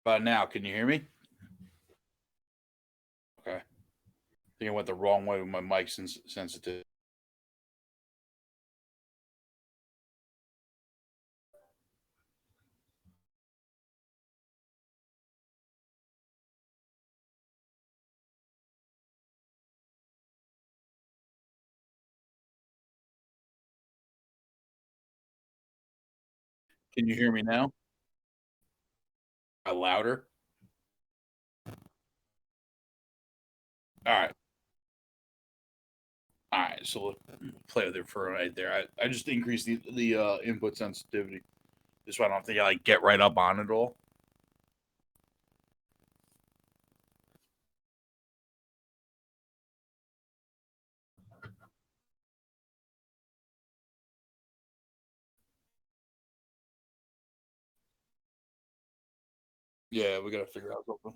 But now, can you hear me? Okay. I think I went the wrong way with my mic sensitive. Can you hear me now? Louder? All right. All right. So we'll play with it for a minute there. I just increased the input sensitivity. This way I don't think I like get right up on it all. Yeah, we gotta figure out something.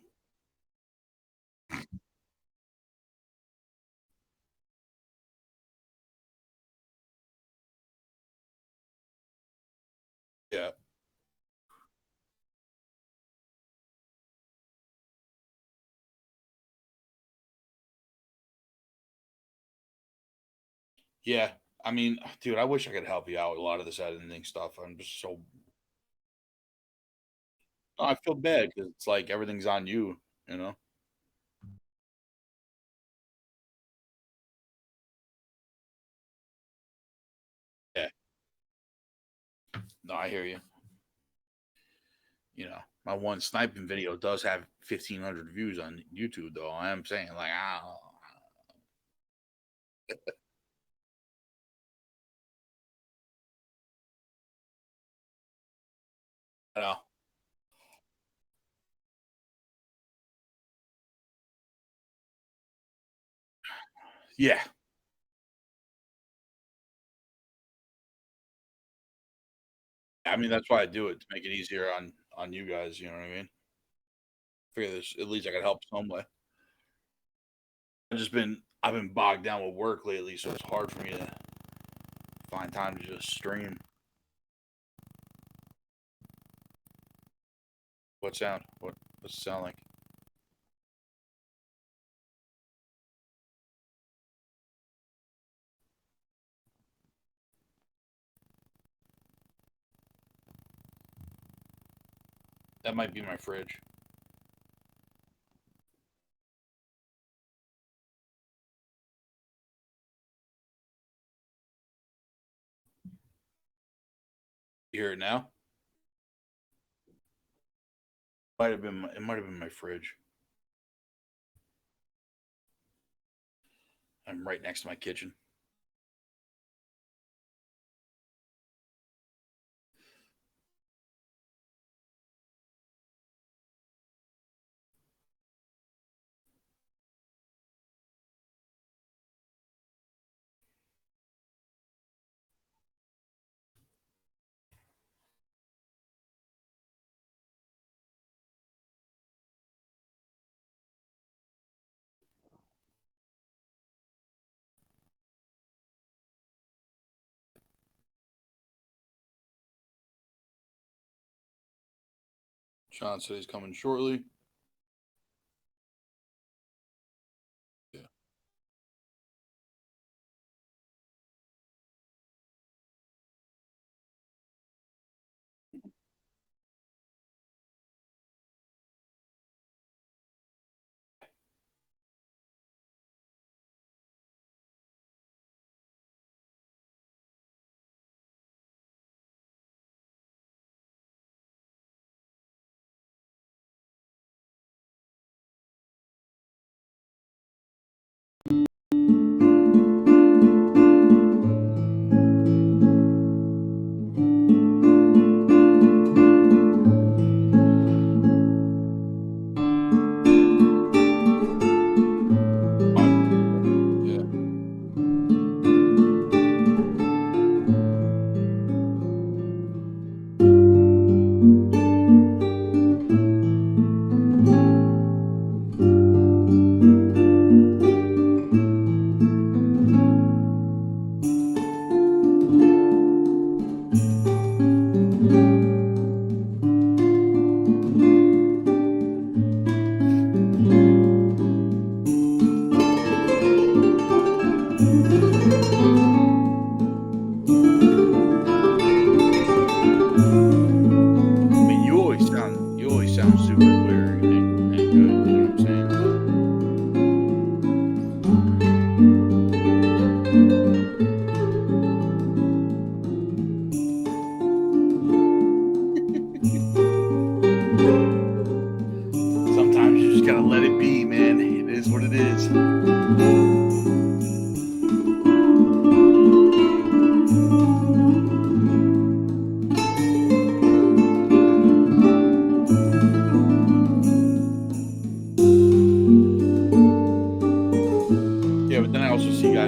Yeah. Yeah. I mean, dude, I wish I could help you out with a lot of this editing stuff. I'm just so I feel bad because it's like everything's on you, you know? Yeah. No, I hear you. You know, my one sniping video does have 1,500 views on YouTube, though. I am saying, like, I know. Yeah. I mean, that's why I do it to make it easier on you guys. You know what I mean? Figure this at least I could help some way. I've been bogged down with work lately, so it's hard for me to find time to just stream. What sound? What's it sound like? That might be my fridge. You hear it now? It might have been my fridge. I'm right next to my kitchen. Sean said he's coming shortly. Yeah.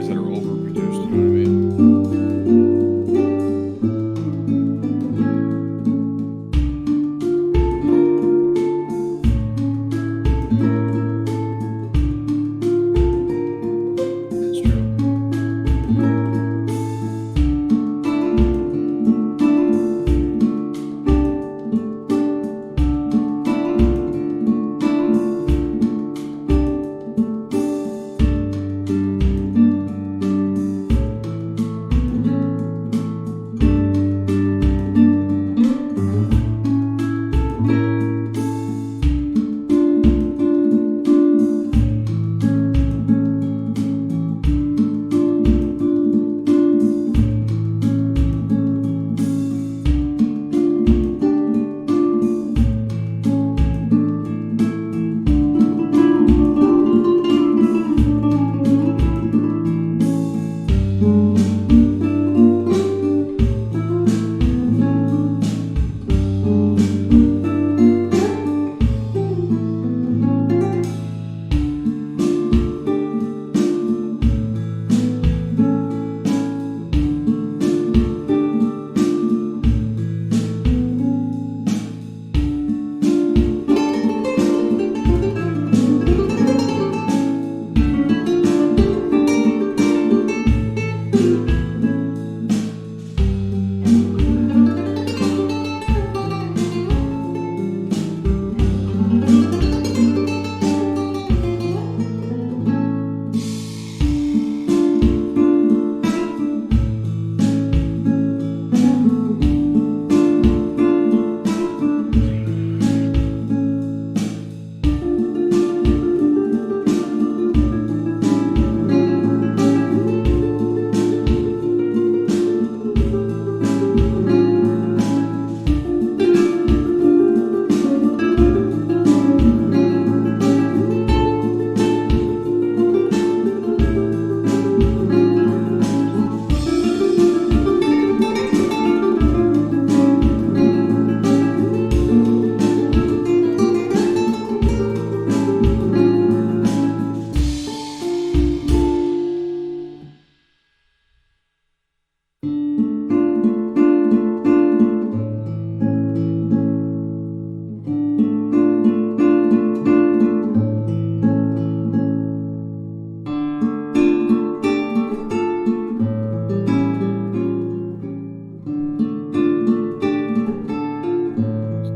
movies that are overproduced. You know what I mean? That's true.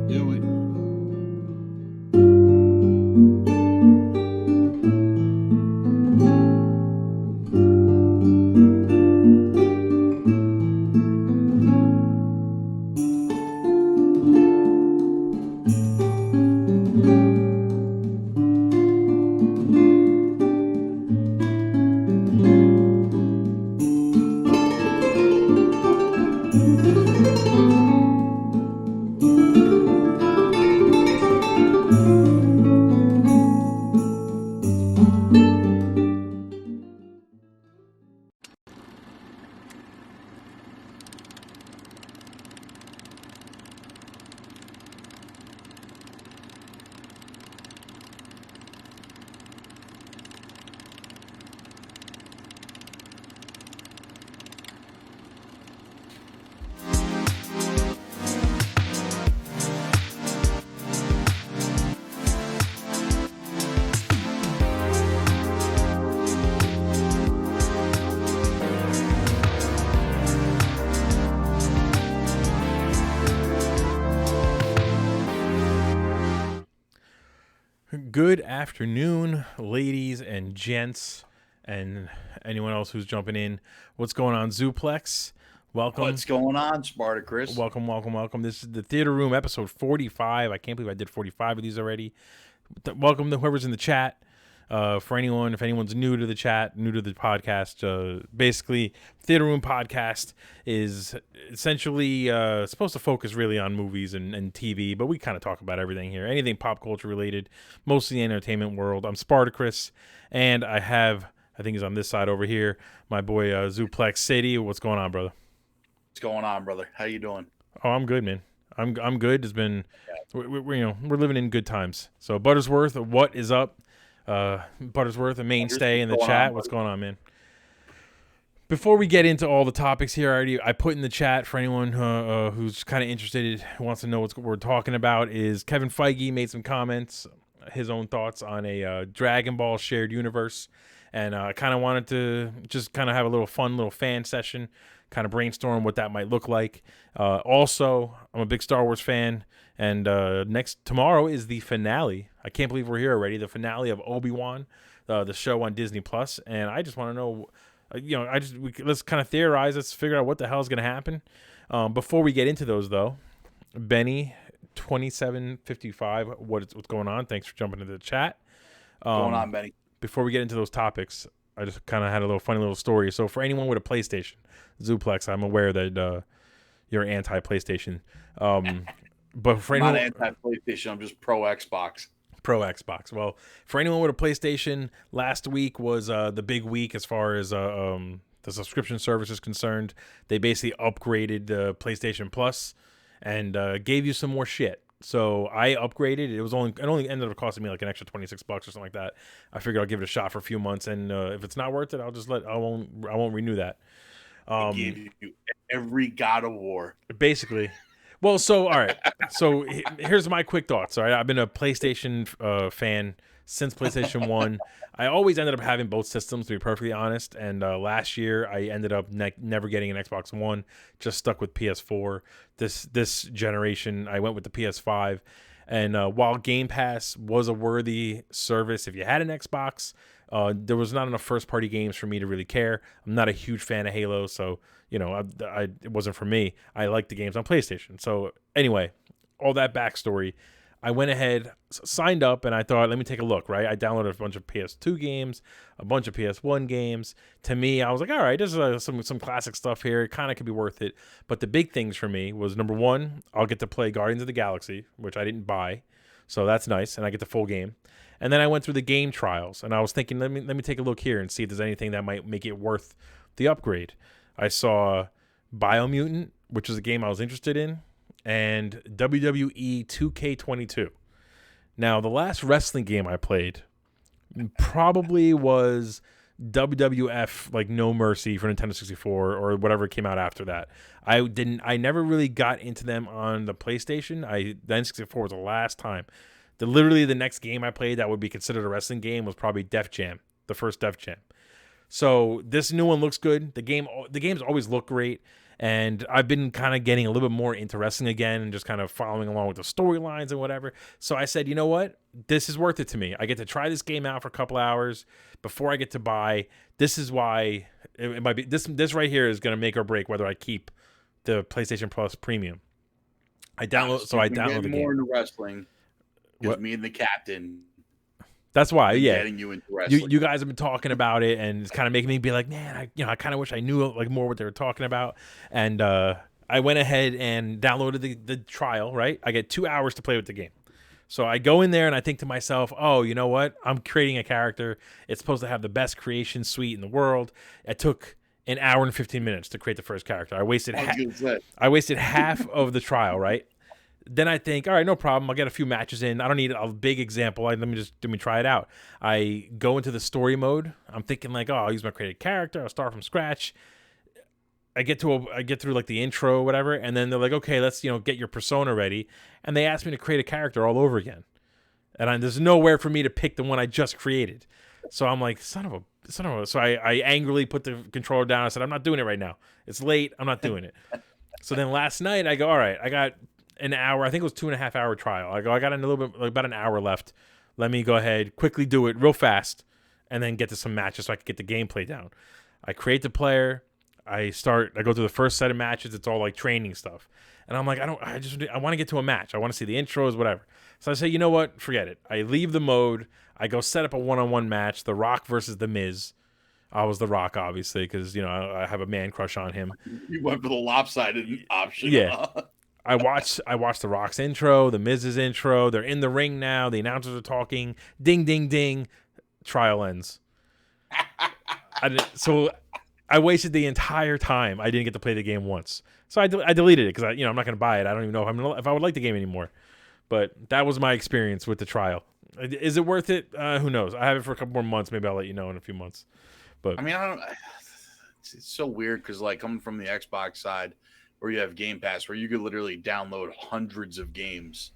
Do it. Good afternoon, ladies and gents, and anyone else who's jumping in. What's going on, Zuplex? Welcome. What's going on, Spartacris? Welcome. This is the Theater Room, episode 45. I can't believe I did 45 of these already. Welcome to whoever's in the chat. For anyone, if anyone's new to the chat, new to the podcast, basically, Theater Room Podcast is essentially supposed to focus really on movies and TV, but we kind of talk about everything here, anything pop culture related, mostly the entertainment world. I'm Spartacris, and I think he's on this side over here, my boy Zuplex City. What's going on, brother? What's going on, brother? How you doing? Oh, I'm good, man. I'm good. It's been, we're living in good times. So Buttersworth, what is up? Buttersworth, a mainstay in the chat. What's going on, man? Before we get into all the topics here, I put in the chat for anyone who's kind of interested, who wants to know what we're talking about, is Kevin Feige made some comments, his own thoughts on a Dragon Ball shared universe. And I kind of wanted to just kind of have a little fun little fan session, kind of brainstorm what that might look like. Also, I'm a big Star Wars fan, and tomorrow is the finale. I can't believe we're here already. The finale of Obi-Wan, the show on Disney Plus, and I just want to know, let's kind of theorize. Let's figure out what the hell is going to happen. Before we get into those, though, Benny 2755, what's going on? Thanks for jumping into the chat. Going on, Benny? Before we get into those topics, I just kind of had a little funny little story. So for anyone with a PlayStation, Zuplex, I'm aware that you're anti-PlayStation. But for I'm anyone, not anti-PlayStation. I'm just pro Xbox. Pro Xbox. Well, for anyone with a PlayStation, last week was the big week as far as the subscription service is concerned. They basically upgraded the PlayStation Plus and gave you some more shit. So I upgraded. It only ended up costing me like an extra $26 or something like that. I figured I'll give it a shot for a few months, and if it's not worth it, I won't renew that. I gave you every God of War. Basically. Well, so all right. So here's my quick thoughts. All right, I've been a PlayStation fan since PlayStation 1. I always ended up having both systems, to be perfectly honest. And last year, I ended up never getting an Xbox One, just stuck with PS4. This generation, I went with the PS5. And while Game Pass was a worthy service, if you had an Xbox, there was not enough first-party games for me to really care. I'm not a huge fan of Halo, so it wasn't for me. I like the games on PlayStation. So anyway, all that backstory. I went ahead, signed up, and I thought, let me take a look, right? I downloaded a bunch of PS2 games, a bunch of PS1 games. To me, I was like, all right, there's some classic stuff here. It kind of could be worth it. But the big things for me was, number one, I'll get to play Guardians of the Galaxy, which I didn't buy. So that's nice, and I get the full game. And then I went through the game trials, and I was thinking, let me take a look here and see if there's anything that might make it worth the upgrade. I saw Biomutant, which is a game I was interested in, and WWE 2K22. Now, the last wrestling game I played probably was WWF, like No Mercy for Nintendo 64 or whatever came out after that. I never really got into them on the PlayStation. The N64 was the last time. Literally the next game I played that would be considered a wrestling game was probably Def Jam, the first Def Jam. So this new one looks good. The games always look great. And I've been kind of getting a little bit more into wrestling again and just kind of following along with the storylines and whatever. So I said, you know what? This is worth it to me. I get to try this game out for a couple hours before I get to buy. This is why it might be this right here is going to make or break whether I keep the PlayStation Plus Premium. I download the game. More into wrestling. Because me and the captain. That's why, yeah. Getting you into wrestling. You guys have been talking about it, and it's kind of making me be like, man, I kind of wish I knew like more what they were talking about. And I went ahead and downloaded the trial. Right, I get 2 hours to play with the game. So I go in there and I think to myself, oh, you know what? I'm creating a character. It's supposed to have the best creation suite in the world. It took an hour and 15 minutes to create the first character. I wasted half of the trial. Right. Then I think, all right, no problem. I'll get a few matches in. I don't need a big example. Let me try it out. I go into the story mode. I'm thinking like, oh, I'll use my created character. I'll start from scratch. I get through like the intro or whatever, and then they're like, okay, let's get your persona ready. And they asked me to create a character all over again. And there's nowhere for me to pick the one I just created. So I'm like, son of a. So I angrily put the controller down. I said, I'm not doing it right now. It's late. I'm not doing it. So then last night I go, all right, I got an hour. I think it was 2.5 hour trial. I got a little bit, like about an hour left. Let me go ahead, quickly do it real fast, and then get to some matches so I can get the gameplay down. I create the player. I go through the first set of matches. It's all like training stuff. And I'm like, I want to get to a match. I want to see the intros, whatever. So I say, you know what? Forget it. I leave the mode. I go set up a one-on-one match. The Rock versus The Miz. I was The Rock, obviously, because, I have a man crush on him. You went for the lopsided option. Yeah. I watched The Rock's intro, The Miz's intro. They're in the ring now. The announcers are talking. Ding, ding, ding. Trial ends. So I wasted the entire time. I didn't get to play the game once. So I deleted it because I'm not going to buy it. I don't even know if I would like the game anymore. But that was my experience with the trial. Is it worth it? Who knows? I have it for a couple more months. Maybe I'll let you know in a few months. But I mean, it's so weird because like coming from the Xbox side, where you have Game Pass, where you could literally download hundreds of games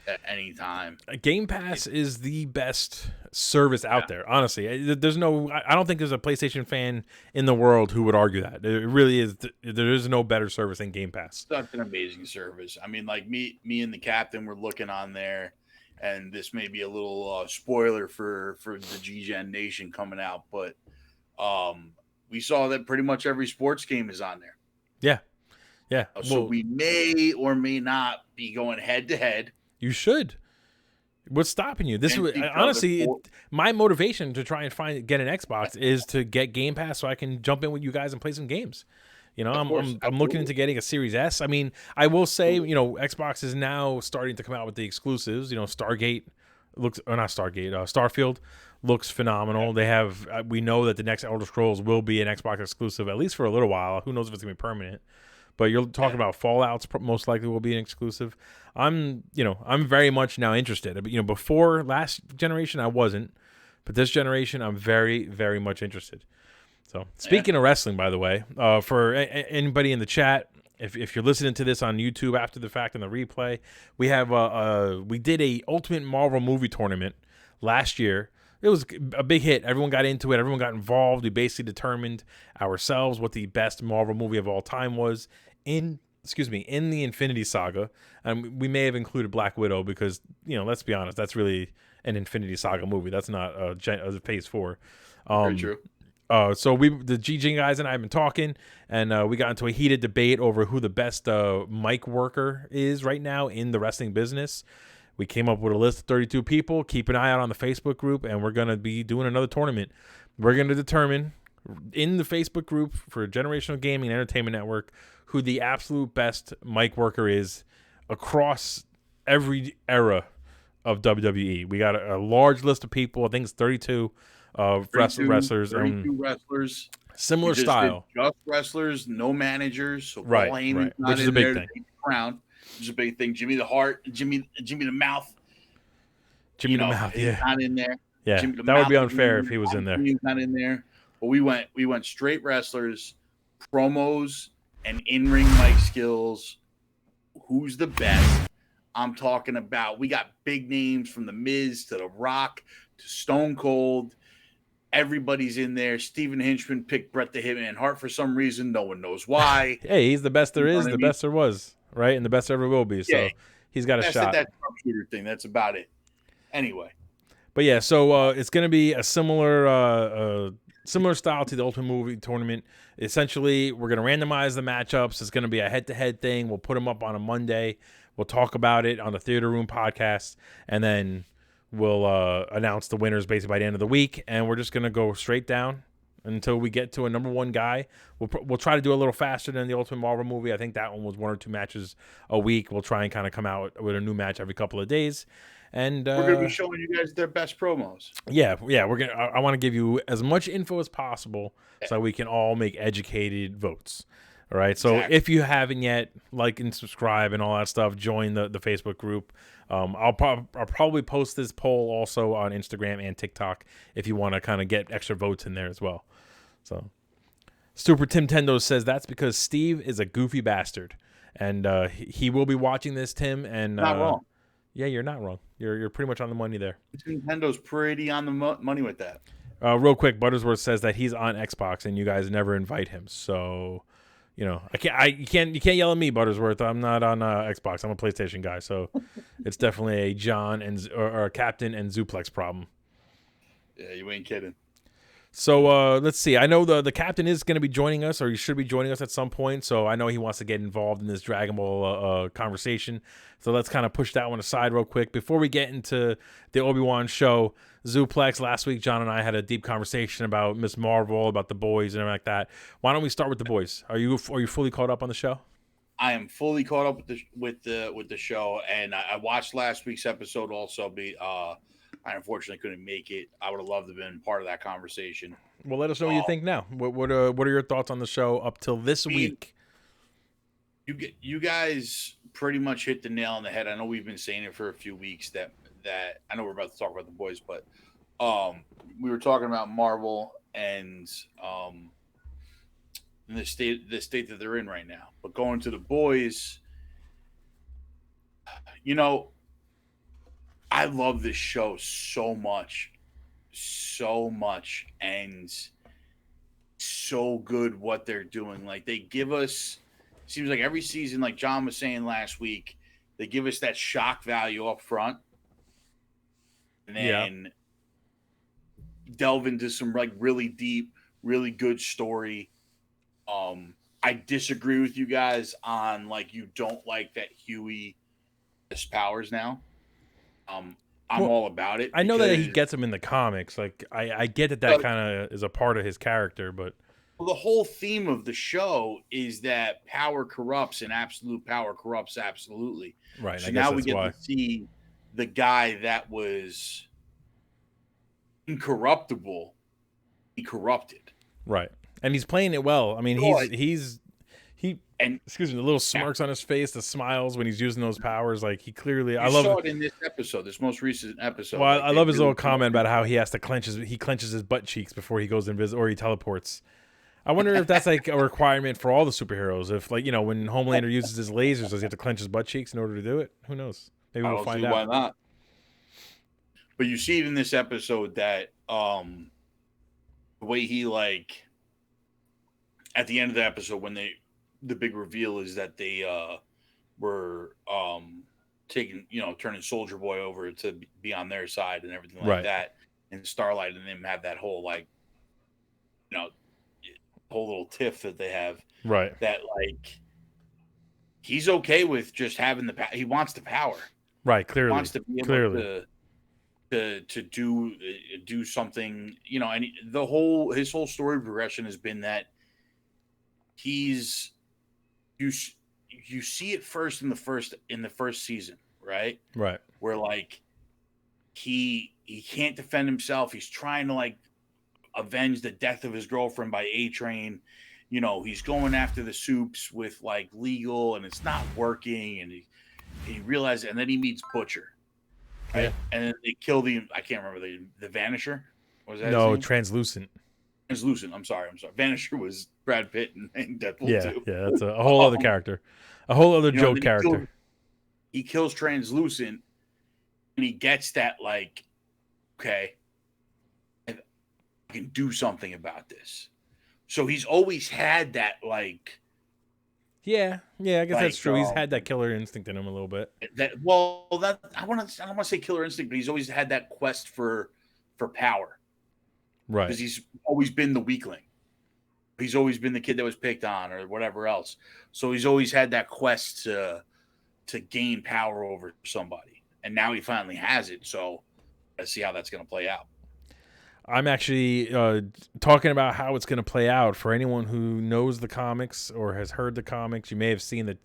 at any time. Game Pass is the best service out there. Honestly, there's no. I don't think there's a PlayStation fan in the world who would argue that. It really is. There is no better service than Game Pass. Such an amazing service. I mean, like me and the captain were looking on there, and this may be a little spoiler for the GGEN Nation coming out, but we saw that pretty much every sports game is on there. Yeah, yeah. So we may or may not be going head to head. You should. What's stopping you? This honestly, my motivation to try and get an Xbox is to get Game Pass so I can jump in with you guys and play some games. You know, I'm looking into getting a Series S. I mean, I will say, you know, Xbox is now starting to come out with the exclusives. You know, Starfield looks phenomenal. They have, we know that the next Elder Scrolls will be an Xbox exclusive, at least for a little while. Who knows if it's gonna be permanent? But you're talking about Fallout's most likely will be an exclusive. I'm very much now interested. You know, before last generation I wasn't, but this generation I'm very, very much interested. So speaking of wrestling, by the way, for anybody in the chat, if you're listening to this on YouTube after the fact in the replay, we have we did a Ultimate Marvel movie tournament last year. It was a big hit. Everyone got into it. Everyone got involved. We basically determined ourselves what the best Marvel movie of all time was in the Infinity Saga. And we may have included Black Widow because, you know, let's be honest, that's really an Infinity Saga movie. That's not a Phase 4. Very true. So the GGEN guys and I have been talking, and we got into a heated debate over who the best mic worker is right now in the wrestling business. We came up with a list of 32 people. Keep an eye out on the Facebook group, and we're going to be doing another tournament. We're going to determine in the Facebook group for Generational Gaming and Entertainment Network who the absolute best mic worker is across every era of WWE. We got a large list of people. I think it's 32 wrestlers. 32 wrestlers. Similar style. Just wrestlers, no managers. So right. Which is a big thing. Crown. Which is a big thing. Jimmy the Heart, Jimmy the Mouth. Jimmy the Mouth, yeah. He's not in there. Yeah, that would be unfair if he was in there. He's not in there. But we went straight wrestlers, promos, and in-ring mic skills. Who's the best? I'm talking about, we got big names from The Miz to The Rock to Stone Cold. Everybody's in there. Steven Hinchman picked Bret the Hitman Hart for some reason. No one knows why. Hey, he's the best there is, the best there was, right? And the best there ever will be. So he's got a shot. That shooter thing. That's about it. Anyway. But yeah, so it's going to be a similar style to the Ultimate Movie Tournament. Essentially, we're going to randomize the matchups. It's going to be a head-to-head thing. We'll put them up on a Monday. We'll talk about it on the Theater Room podcast, and then we'll announce the winners basically by the end of the week. And we're just going to go straight down until we get to a number one guy. We'll try to do a little faster than the Ultimate Marvel movie. I think that one was 1 or 2 matches a week. We'll try and kind of come out with a new match every couple of days. And we're going to be showing you guys their best promos. Yeah. We're gonna. I want to give you as much info as possible so we can all make educated votes. All right. So if you haven't yet, like and subscribe and all that stuff, join the Facebook group. I'll probably post this poll also on Instagram and TikTok if you want to kind of get extra votes in there as well. So, Super Timtendo says that's because Steve is a goofy bastard, and he will be watching this, Tim. And not wrong. Yeah, you're not wrong. You're pretty much on the money there. Nintendo's pretty on the money with that. Real quick, Buttersworth says that he's on Xbox and you guys never invite him. So, you know, you can't yell at me, Buttersworth. I'm not on Xbox. I'm a PlayStation guy. So, it's definitely a John or a Captain and Zuplex problem. Yeah, you ain't kidding. So let's see. I know the captain is going to be joining us, or he should be joining us at some point. So I know he wants to get involved in this Dragon Ball conversation. So let's kind of push that one aside real quick before we get into the Obi-Wan show. Zuplex, last week, John and I had a deep conversation about Miss Marvel, about the boys and everything like that. Why don't we start with the boys? Are you fully caught up on the show? I am fully caught up with the show, and I watched last week's episode. Also, I unfortunately couldn't make it. I would have loved to have been part of that conversation. Well, let us know what you think now. What are your thoughts on the show up till this week? You guys pretty much hit the nail on the head. I know we've been saying it for a few weeks that I know we're about to talk about the boys, but we were talking about Marvel and in the state that they're in right now. But going to the boys, you know, I love this show so much, and so good what they're doing. Like they give us, seems like every season, like John was saying last week, they give us that shock value up front, and then delve into some like really deep, really good story. I disagree with you guys on like you don't like that Huey has powers now. I'm Well, all about it. I know that he gets them in the comics. Like I get that kind of is a part of his character, but the whole theme of the show is that power corrupts and absolute power corrupts absolutely. right. So I guess now we that's get why. to see the guy that was incorruptible be corrupted. Right. And he's playing it well. I mean, he and excuse me, the little smirks on his face, the smiles when he's using those powers. Like he clearly, you I love saw it. it in this episode, this most recent episode. Well, like I love his little comment about how he has to clenches his butt cheeks before he goes invisible or he teleports. I wonder if that's like a requirement for all the superheroes. If like, you know, when Homelander uses his lasers, does he have to clench his butt cheeks in order to do it? Who knows? Maybe we'll find out. Why not? But you see it in this episode that the way he like at the end of the episode when the big reveal is that they were taking, you know, turning Soldier Boy over to be on their side and everything like that, and Starlight and them have that whole like, you know, whole little tiff that they have, right? That like he's okay with just having he wants the power, right? Clearly, he wants to be able to do something, you know. And his whole story progression has been that he's you see it first in the first season, right? Where like he can't defend himself. He's trying to like avenge the death of his girlfriend by A-Train. You know, he's going after the soups with like legal, and it's not working. And he realizes, and then he meets Butcher, right? Yeah. And then they kill I can't remember the Vanisher. What was that? No, Translucent. I'm sorry. Vanisher was Brad Pitt and Deadpool 2. Yeah, that's a whole other character, a whole other joke character. He kills Translucent, and he gets that like, okay, I can do something about this. So he's always had that like, I guess like, that's true. He's had that killer instinct in him a little bit. I don't want to say killer instinct, but he's always had that quest for power. Right. Because he's always been the weakling. He's always been the kid that was picked on or whatever else. So he's always had that quest to gain power over somebody. And now he finally has it. So let's see how that's going to play out. I'm actually talking about how it's going to play out. For anyone who knows the comics or has heard the comics, you may have seen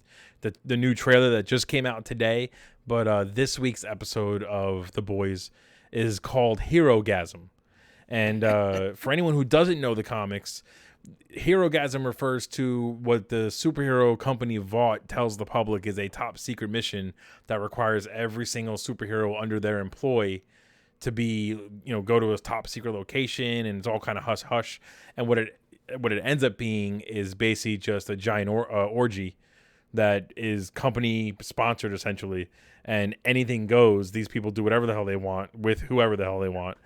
the new trailer that just came out today. But this week's episode of The Boys is called Herogasm. And for anyone who doesn't know the comics, Herogasm refers to what the superhero company Vought tells the public is a top secret mission that requires every single superhero under their employ to be, you know, go to a top secret location, and it's all kind of hush hush. And what it ends up being is basically just a giant orgy that is company sponsored essentially, and anything goes. These people do whatever the hell they want with whoever the hell they want.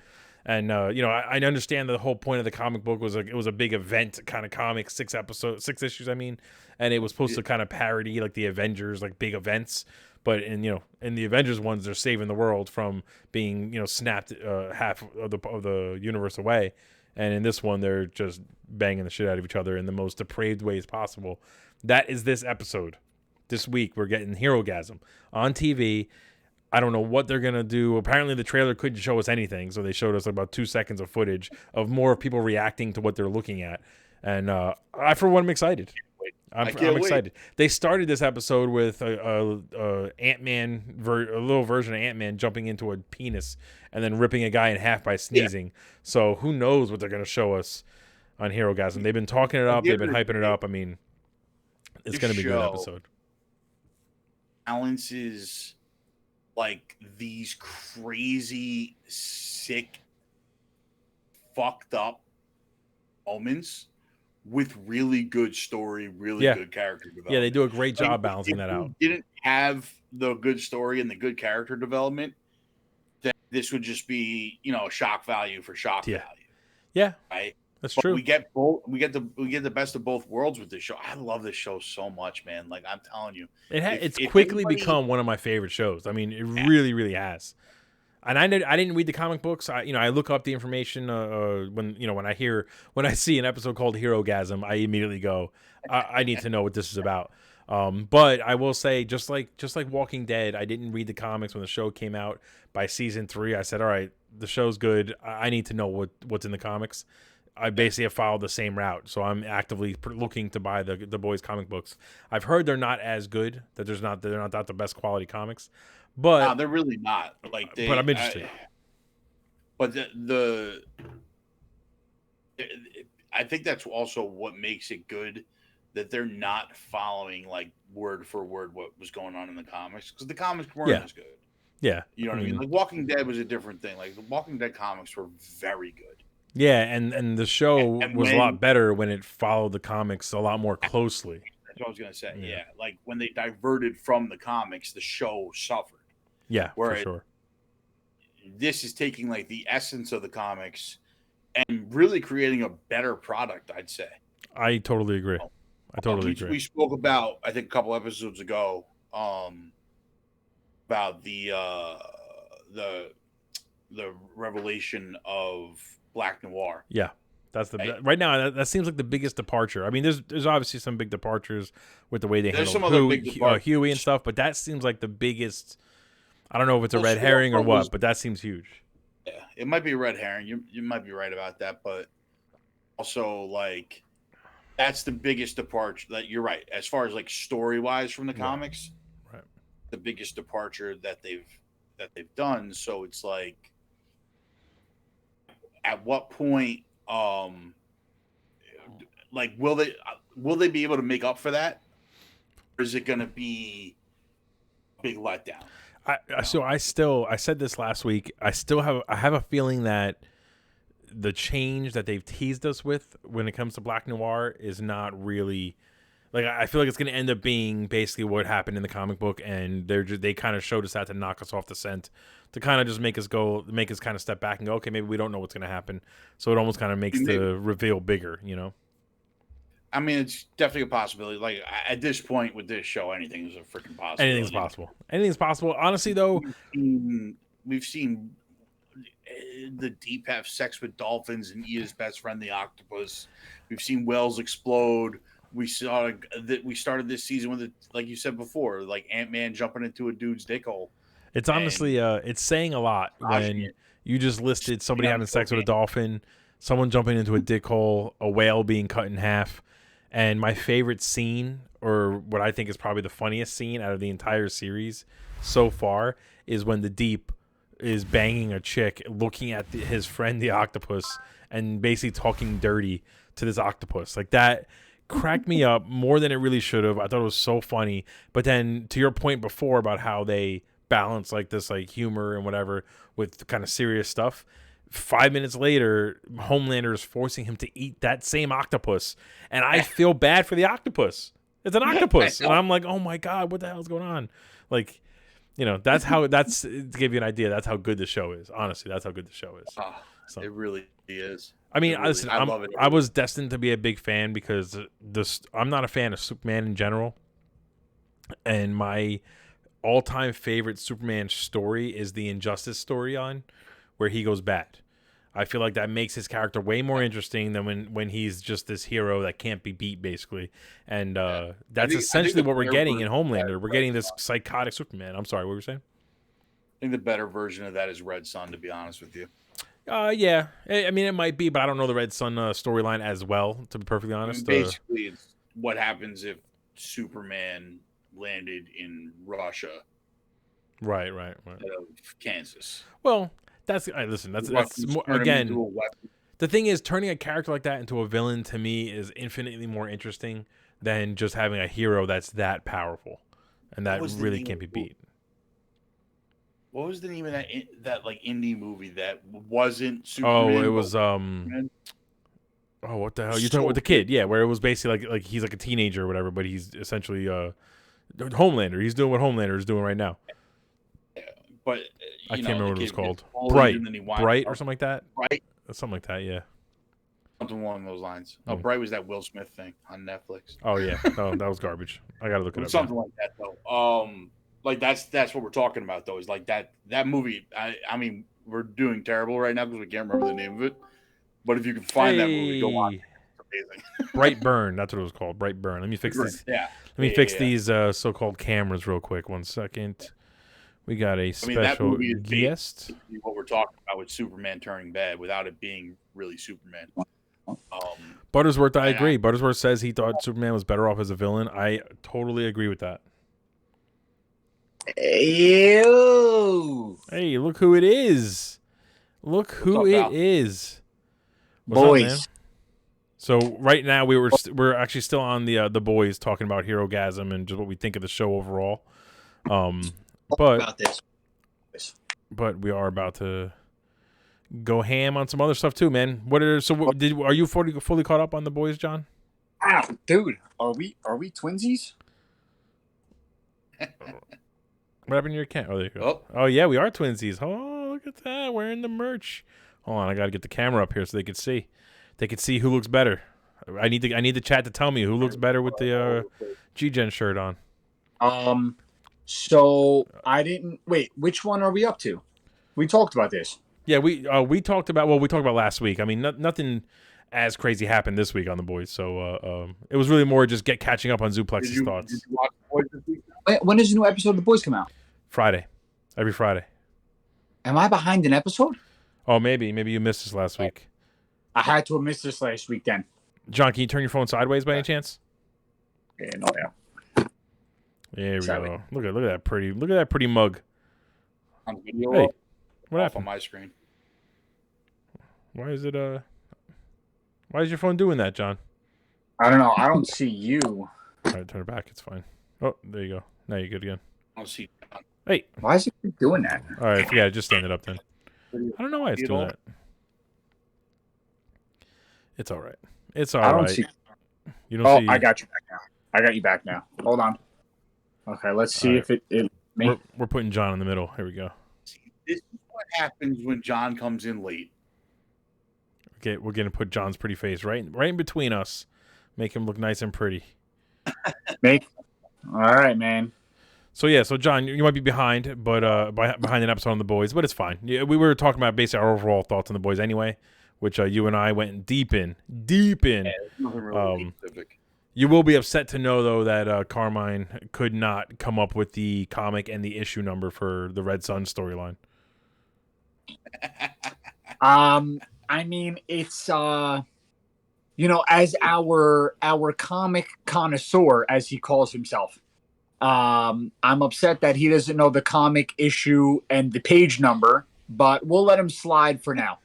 And you know, I understand the whole point of the comic book was it was a big event kind of comic, 6 issues, I mean, and it was supposed to kind of parody like the Avengers, like big events. But in the Avengers ones, they're saving the world from being, you know, snapped half of the universe away, and in this one, they're just banging the shit out of each other in the most depraved ways possible. That is this episode. This week, we're getting Herogasm on TV. I don't know what they're gonna do. Apparently, the trailer couldn't show us anything, so they showed us about 2 seconds of footage of more people reacting to what they're looking at. And I, for one, am excited. I'm excited. They started this episode with a Ant-Man, a little version of Ant-Man jumping into a penis and then ripping a guy in half by sneezing. Yeah. So who knows what they're going to show us on Herogasm. They've been talking it up. They've been hyping it up. I mean, it's going to be a good episode. Balances like these crazy, sick, fucked up moments with really good story, really Yeah. good character Yeah, development. they do a great Like, job balancing if that out. you didn't have the good story and the good character development, then this would just be, shock value for shock Yeah. value, Yeah, right? that's But true. we get both. We get the best of both worlds with this show. I love this show so much, man. Like, I'm telling you, It's if quickly anybody, become one of my favorite shows. I mean, it really, really has. And I didn't read the comic books. I look up the information when I see an episode called Hero Gasm, I immediately go, I need to know what this is about. But I will say, just like Walking Dead, I didn't read the comics when the show came out. By season 3, I said, all right, the show's good. I need to know what's in the comics. I basically have followed the same route, so I'm actively looking to buy the boys' comic books. I've heard they're not as good. That they're not the best quality comics, but they're really not. Like I'm interested. But I think that's also what makes it good, that they're not following like word for word what was going on in the comics, because the comics weren't as good. Yeah, You know what I mean? Like Walking Dead was a different thing. Like the Walking Dead comics were very good. Yeah, and the show And was a lot better when it followed the comics a lot more closely. That's what I was gonna say. Yeah, like when they diverted from the comics, the show suffered. Yeah, for sure. This is taking like the essence of the comics and really creating a better product, I'd say. I totally agree. agree. We spoke about, I think, a couple episodes ago, about the revelation of Black Noir. Yeah, that's right now. That seems like the biggest departure. I mean, there's obviously some big departures with the way they handle Huey and stuff, but that seems like the biggest. I don't know if it's a red herring or what, but that seems huge. Yeah, it might be a red herring. You might be right about that, but also like that's the biggest departure. That you're right, as far as like story wise from the comics, right? The biggest departure that they've done. So it's like, at what point, like will they be able to make up for that, or is it going to be a big letdown? I said this last week. I have a feeling that the change that they've teased us with when it comes to Black Noir is not really, like, I feel like it's going to end up being basically what happened in the comic book, and they kind of showed us that to knock us off the scent, to kind of just make us kind of step back and go, okay, maybe we don't know what's going to happen. So it almost kind of makes the reveal bigger, you know? I mean, it's definitely a possibility. Like, at this point with this show, anything is a freaking possibility. Anything's possible. Honestly, though, we've seen the Deep have sex with dolphins and eat his best friend, the octopus. We've seen whales explode. We saw that we started this season with it, like you said before, like Ant-Man jumping into a dude's dick hole. It's honestly, it's saying a lot when you just listed somebody having sex with a dolphin, someone jumping into a dick hole, a whale being cut in half. And my favorite scene, or what I think is probably the funniest scene out of the entire series so far, is when the Deep is banging a chick, looking at his friend the octopus, and basically talking dirty to this octopus. Like, that cracked me up more than it really should have. I thought it was so funny. But then, to your point before about how they balance like this like humor and whatever with kind of serious stuff, 5 minutes later, Homelander is forcing him to eat that same octopus, and I feel bad for the octopus. It's an octopus, and I'm like, oh my god, what the hell is going on? Like, you know, that's to give you an idea. That's how good the show is. Honestly, that's how good the show is. So, it really is. I mean, really, listen, I love it. I was destined to be a big fan because I'm not a fan of Superman in general, and my all-time favorite Superman story is the Injustice story where he goes bad. I feel like that makes his character way more interesting than when he's just this hero that can't be beat, basically. And that's essentially what we're getting in Homelander. We're getting this psychotic Superman. I'm sorry, what were you saying? I think the better version of that is Red Sun, to be honest with you. Yeah. I mean, it might be, but I don't know the Red Sun storyline as well, to be perfectly honest. I mean, basically, it's what happens if Superman landed in Russia. Right. Instead of Kansas. Well, that's more, again, the thing is, turning a character like that into a villain to me is infinitely more interesting than just having a hero that's that powerful and that really can't be beat. What was the name of that like indie movie that wasn't Superman? Oh, it was Oh, what the hell? You're talking with the kid, yeah, where it was basically like he's like a teenager or whatever, but he's essentially Homelander. He's doing what Homelander is doing right now. But I can't remember what it was called. Bright or something like that. Bright, something like that. Yeah, something along those lines. Oh, Bright was that Will Smith thing on Netflix. Oh yeah, no, that was garbage. I gotta look it up. Something like that though. Like that's what we're talking about though. Is like that movie. I mean, we're doing terrible right now because we can't remember the name of it. But if you can find that movie, go watch it. It's amazing. Bright Burn. That's what it was called. Bright Burn. Let me fix this. Yeah. Let me fix these so-called cameras real quick. 1 second. We got a special guest. What we're talking about with Superman turning bad without it being really Superman. Buttersworth, I agree. Buttersworth says he thought Superman was better off as a villain. I totally agree with that. Ew. Hey, look who it is. Look who it is. What's Boys. up, man? So right now we're actually still on the boys talking about Herogasm and just what we think of the show overall. But we are about to go ham on some other stuff too, man. Are you fully caught up on the boys, John? Ah, dude, are we twinsies? What happened to your cat? Oh, there you go. Oh yeah, we are twinsies. Oh, look at that, wearing the merch. Hold on, I gotta get the camera up here so they can see. They can see who looks better. I need the chat to tell me who looks better with the GGEN shirt on. So I didn't wait. Which one are we up to? We talked about this. Yeah, we talked about last week. I mean, nothing as crazy happened this week on the boys. So it was really more just catching up on Zuplex's thoughts. Did you watch the boys this week? When does the new episode of The Boys come out? Friday, every Friday. Am I behind an episode? Oh, maybe you missed this last week. I had to have missed this last week then. John, can you turn your phone sideways by any chance? Yeah, no, yeah. There we go. Look at that pretty mug. On video. Hey, what happened on my screen? Why is it Why is your phone doing that, John? I don't know. I don't see you. All right, turn it back. It's fine. Oh, there you go. Now you're good again. I don't see. Hey. Why is it doing that? All right, yeah, just stand it up then. I don't know why it's doing that. It's all right. It's all right. I don't see. You don't see. I got you back now. I got you back now. Hold on. Okay, let's see if it We're putting John in the middle. Here we go. See, this is what happens when John comes in late. Okay, we're gonna put John's pretty face right in between us, make him look nice and pretty. All right, man. So yeah, John, you might be behind, but behind an episode on the boys, but it's fine. Yeah, we were talking about basically our overall thoughts on the boys anyway, which you and I went deep in. Yeah, nothing really specific. You will be upset to know though that Carmine could not come up with the comic and the issue number for the Red Sun storyline. I mean, it's as our comic connoisseur, as he calls himself. I'm upset that he doesn't know the comic issue and the page number, but we'll let him slide for now.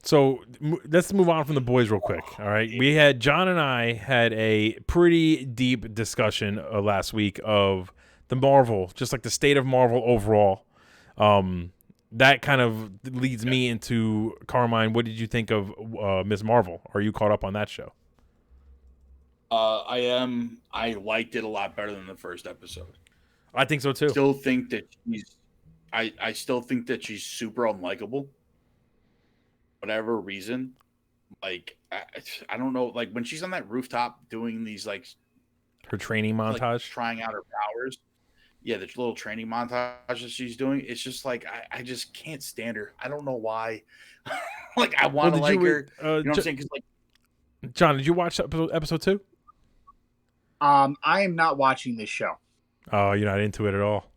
So let's move on from the boys real quick. All right, John and I had a pretty deep discussion last week of the Marvel, just like the state of Marvel overall. That kind of leads me into Carmine. What did you think of Ms. Marvel? Are you caught up on that show? I am. I liked it a lot better than the first episode. I think so too. Still think that I still think that she's super unlikable. Whatever reason, like I don't know. Like when she's on that rooftop doing these like her training montage, like, trying out her powers. Yeah, the little training montage that she's doing. It's just like I just can't stand her. I don't know why. Like I want to like her. You know what I'm saying? Because like, John, did you watch episode 2? I am not watching this show. Oh, you're not into it at all.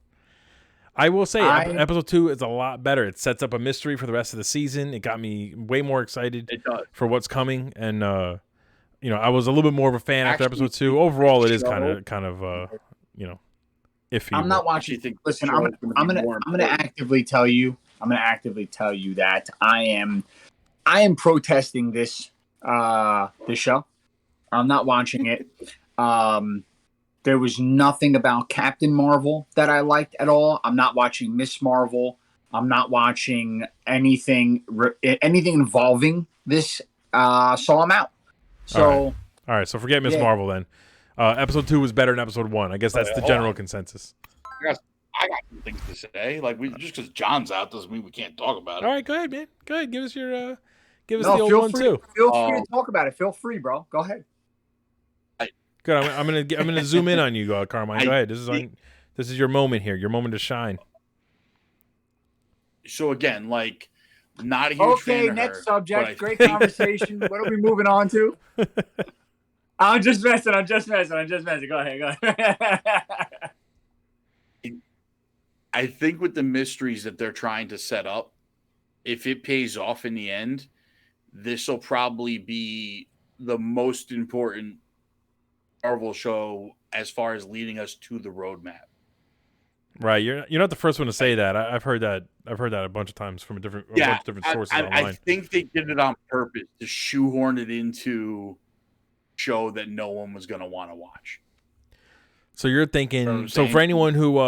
I will say episode 2 is a lot better. It sets up a mystery for the rest of the season. It got me way more excited for what's coming, and I was a little bit more of a fan after episode 2. Overall, it is kind of iffy. I'm not watching. Listen, I'm gonna actively tell you. I'm gonna actively tell you that I am protesting this show. I'm not watching it. There was nothing about Captain Marvel that I liked at all. I'm not watching Miss Marvel. I'm not watching anything involving this So I'm out. So all right. So forget Miss Marvel then. Episode 2 was better than episode 1. I guess that's the general consensus. I got some things to say. Like just because John's out doesn't mean we can't talk about it. All right, go ahead, man. Go ahead. Give us your the old one too. Feel free to talk about it. Feel free, bro. Go ahead. Good. I'm gonna zoom in on you, Carmine. Go ahead. This is your moment here. Your moment to shine. So again, like, not a huge fan of next her, subject. Great conversation. What are we moving on to? I'm just messing. Go ahead. I think with the mysteries that they're trying to set up, if it pays off in the end, this will probably be the most important Marvel show as far as leading us to the roadmap. Right, you're not the first one to say that. I've heard that a bunch of times from a bunch of different sources online. I think they did it on purpose to shoehorn it into a show that no one was going to want to watch. So you're thinking. So for anyone who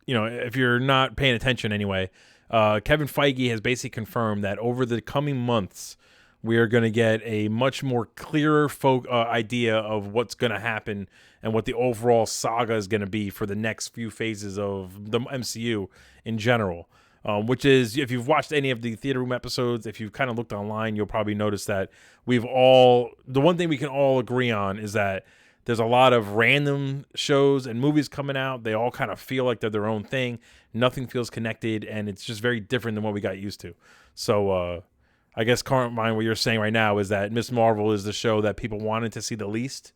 if you're not paying attention anyway, Kevin Feige has basically confirmed that over the coming months, we are going to get a much more clearer idea of what's going to happen and what the overall saga is going to be for the next few phases of the MCU in general. Which is, if you've watched any of the Theater Room episodes, if you've kind of looked online, you'll probably notice that the one thing we can all agree on is that there's a lot of random shows and movies coming out. They all kind of feel like they're their own thing. Nothing feels connected, and it's just very different than what we got used to. So I guess, Carmine, what you're saying right now is that Miss Marvel is the show that people wanted to see the least,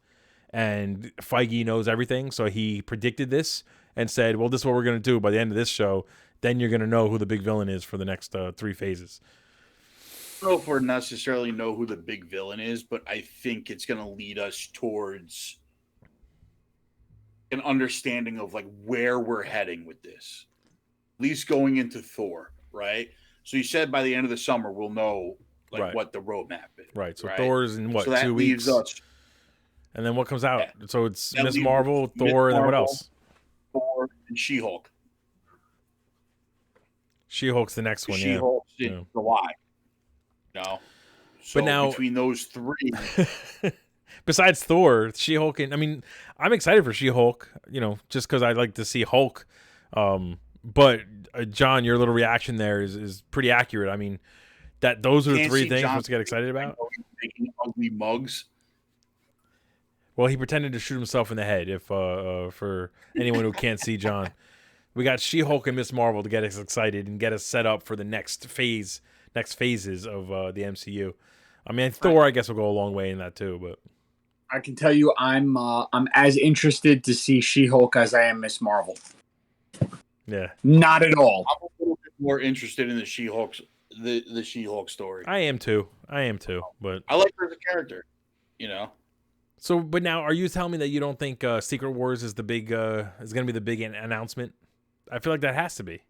and Feige knows everything, so he predicted this and said, well, this is what we're going to do by the end of this show. Then you're going to know who the big villain is for the next 3 phases. I don't know if we necessarily know who the big villain is, but I think it's going to lead us towards an understanding of like where we're heading with this. At least going into Thor, right? So you said by the end of the summer we'll know what the roadmap is. Right. So Thor's in what, so 2 weeks? Us, and then what comes out? Yeah. So it's Miss Marvel, Thor, and then what else? Thor and She-Hulk. She-Hulk's the next one. She-Hulk's in July. No. So but now between those 3, besides Thor, She-Hulk, I'm excited for She-Hulk, just because I like to see Hulk. But John, your little reaction there is pretty accurate. I mean, those are the 3 things to get excited about. Making ugly mugs. Well, he pretended to shoot himself in the head. If for anyone who can't see John, we got She-Hulk and Miss Marvel to get us excited and get us set up for the next phases of the MCU. I mean, Thor, I guess, will go a long way in that too. But I can tell you, I'm as interested to see She-Hulk as I am Miss Marvel. Yeah, not at all. I'm a little bit more interested in the She-Hulk, the She-Hulk story. I am too. But I like her as a character. So, but now, are you telling me that you don't think Secret Wars is the big is going to be the big announcement? I feel like that has to be.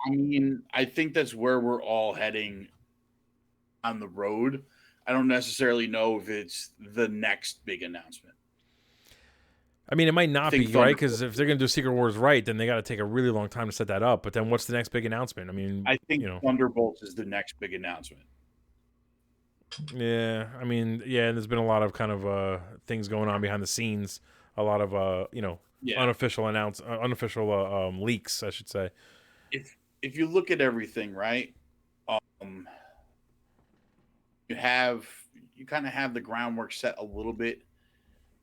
I mean, I think that's where we're all heading on the road. I don't necessarily know if it's the next big announcement. I mean, it might not be, right? Because if they're going to do Secret Wars right, then they got to take a really long time to set that up. But then what's the next big announcement? I mean, I think Thunderbolts is the next big announcement. Yeah, I mean, there's been a lot of kind of things going on behind the scenes. A lot of unofficial leaks, I should say. If you look at everything, right, you kind of have the groundwork set a little bit,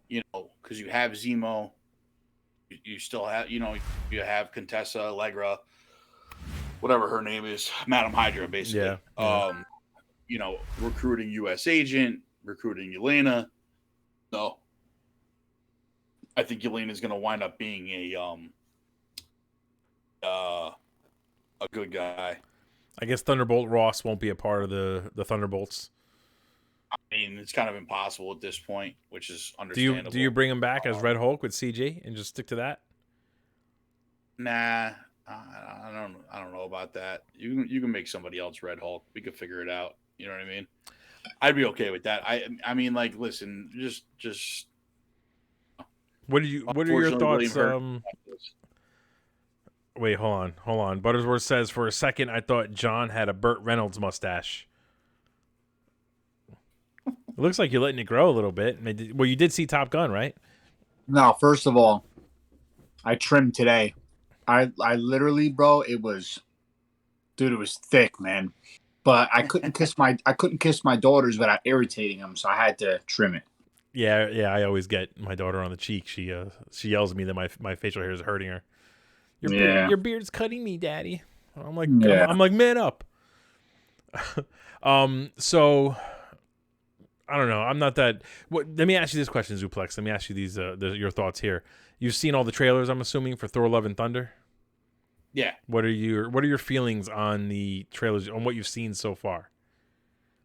because you have Zemo, you still have, you have Contessa, Allegra, whatever her name is, Madam Hydra, basically. Yeah. Recruiting U.S. Agent, recruiting Yelena. No, I think Yelena is going to wind up being a good guy. I guess Thunderbolt Ross won't be a part of the Thunderbolts. I mean, it's kind of impossible at this point, which is understandable. Do you bring him back as Red Hulk with CG and just stick to that? Nah, I don't know about that. You can make somebody else Red Hulk. We could figure it out. You know what I mean? I'd be okay with that. I mean, like, listen, just. What are your thoughts? Wait, hold on. Buttersworth says, for a second, I thought John had a Burt Reynolds mustache. It looks like you're letting it grow a little bit. Well, you did see Top Gun, right? No, first of all, I trimmed today. I literally, bro, it was thick, man. But I couldn't kiss my daughters without irritating them, so I had to trim it. Yeah. I always get my daughter on the cheek. She yells at me that my facial hair is hurting her. Your beard's cutting me, Daddy. I'm like, I'm like, man up. So I don't know. I'm not that. Let me ask you this question, Zuplex. Let me ask you these your thoughts here. You've seen all the trailers, I'm assuming, for Thor: Love and Thunder. Yeah. What are your feelings on the trailers, on what you've seen so far?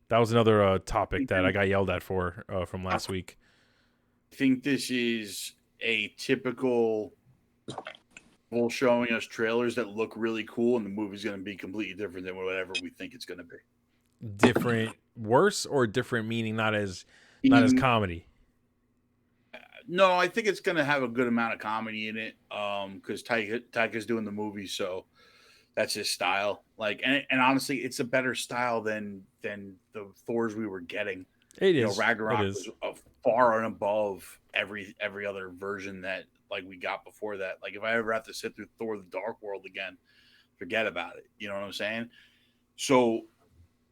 That was another topic that I got yelled at for from last week. I think this is a typical showing us trailers that look really cool, and the movie's going to be completely different than whatever we think it's going to be. Different, worse, or different meaning not as comedy? No, I think it's going to have a good amount of comedy in it because Taika's doing the movie, so that's his style. Like, and honestly, it's a better style than the Thors we were getting. It is. Ragnarok was far and above every other version that like we got before that. Like, if I ever have to sit through Thor: The Dark World again, forget about it. You know what I'm saying? So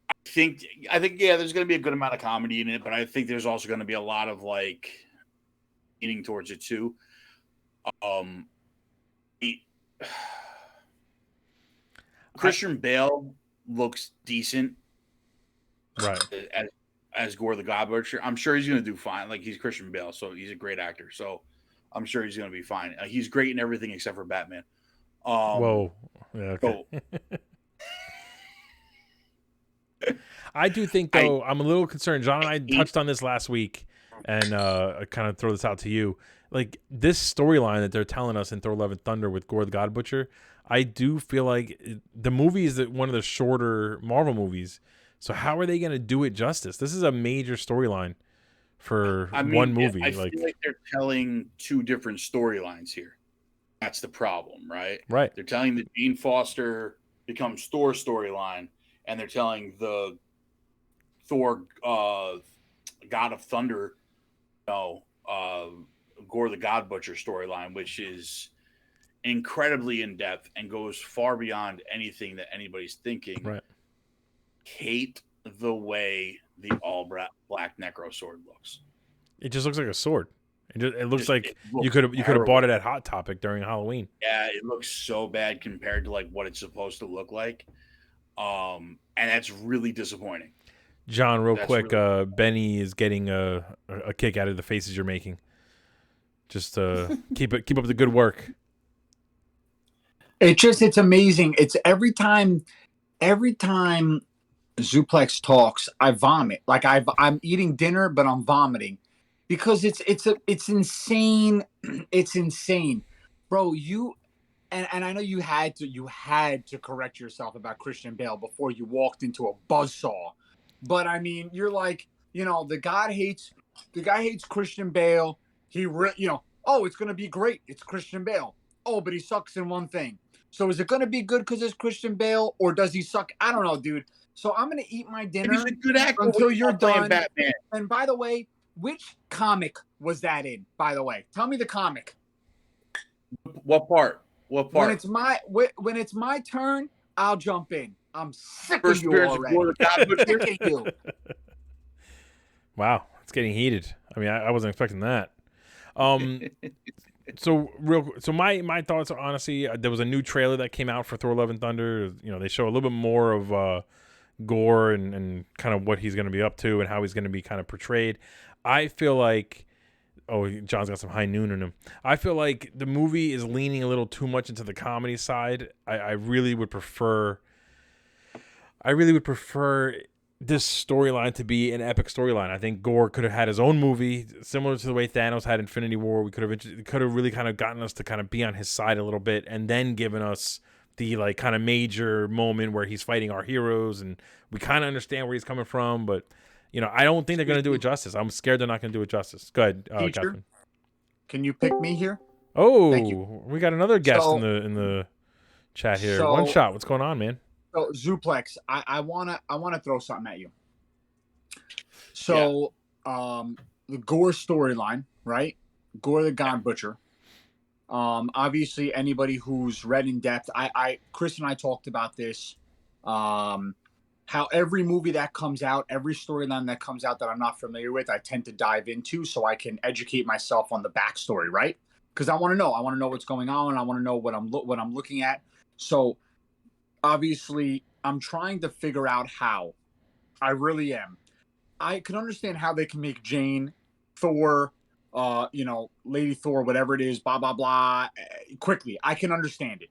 I think yeah, there's going to be a good amount of comedy in it, but I think there's also going to be a lot of like leaning towards it too. Christian Bale looks decent, right? As Gore the God Butcher. I'm sure he's going to do fine. Like, he's Christian Bale, so he's a great actor. So I'm sure he's going to be fine. He's great in everything except for Batman. Whoa. Yeah, okay. I do think, though, I'm a little concerned. John and I touched on this last week, and I kind of throw this out to you. Like, this storyline that they're telling us in Thor: Love and Thunder with Gore the God Butcher, I do feel like the movie is one of the shorter Marvel movies. So how are they going to do it justice? This is a major storyline for one movie. I feel like they're telling two different storylines here. That's the problem, right? Right. They're telling the Jane Foster becomes Thor storyline, and they're telling the Thor God of Thunder, Gore the God Butcher storyline, which is incredibly in depth and goes far beyond anything that anybody's thinking. Right. Hate the way the all black necro sword looks. It just looks like a sword. It looks like you could have bought it at Hot Topic during Halloween. Yeah, it looks so bad compared to like what it's supposed to look like, and that's really disappointing. John, real quick, Benny is getting a kick out of the faces you're making. Just keep up the good work. It's amazing. It's every time Zuplex talks, I vomit. Like I'm eating dinner, but I'm vomiting because it's insane. It's insane, bro. And I know you had to correct yourself about Christian Bale before you walked into a buzzsaw. But I mean, you're like, the guy hates Christian Bale. Oh, it's gonna be great. It's Christian Bale. Oh, but he sucks in one thing. So is it gonna be good because it's Christian Bale, or does he suck? I don't know, dude. So I'm gonna eat my dinner he's a good actor until you're done. Batman. And by the way, which comic was that in? By the way, tell me the comic. What part? When it's my turn, I'll jump in. I'm sick of you already. Wow, it's getting heated. I mean, I wasn't expecting that. So my thoughts are, honestly, there was a new trailer that came out for Thor: Love and Thunder. They show a little bit more of Gore and kind of what he's going to be up to and how he's going to be kind of portrayed. I feel like, John's got some high noon in him. I feel like the movie is leaning a little too much into the comedy side. I really would prefer this storyline to be an epic storyline. I think Gore could have had his own movie, similar to the way Thanos had Infinity War. We could have really kind of gotten us to kind of be on his side a little bit, and then given us the like kind of major moment where he's fighting our heroes, and we kind of understand where he's coming from. But I don't think they're going to do it justice. I'm scared they're not going to do it justice. Go ahead, Catherine. Can you pick me here? Oh, we got another guest in the chat here. One shot. What's going on, man? So Zuplex, I wanna throw something at you. So the Gore storyline, right? Gore the God Butcher. Obviously, anybody who's read in depth, Chris and I talked about this. How every movie that comes out, every storyline that comes out that I'm not familiar with, I tend to dive into so I can educate myself on the backstory, right? Because I want to know. I want to know what's going on. I want to know what I'm looking at. So obviously, I'm trying to figure out how. I really am. I can understand how they can make Jane, Thor, Lady Thor, whatever it is, blah blah blah, quickly. I can understand it.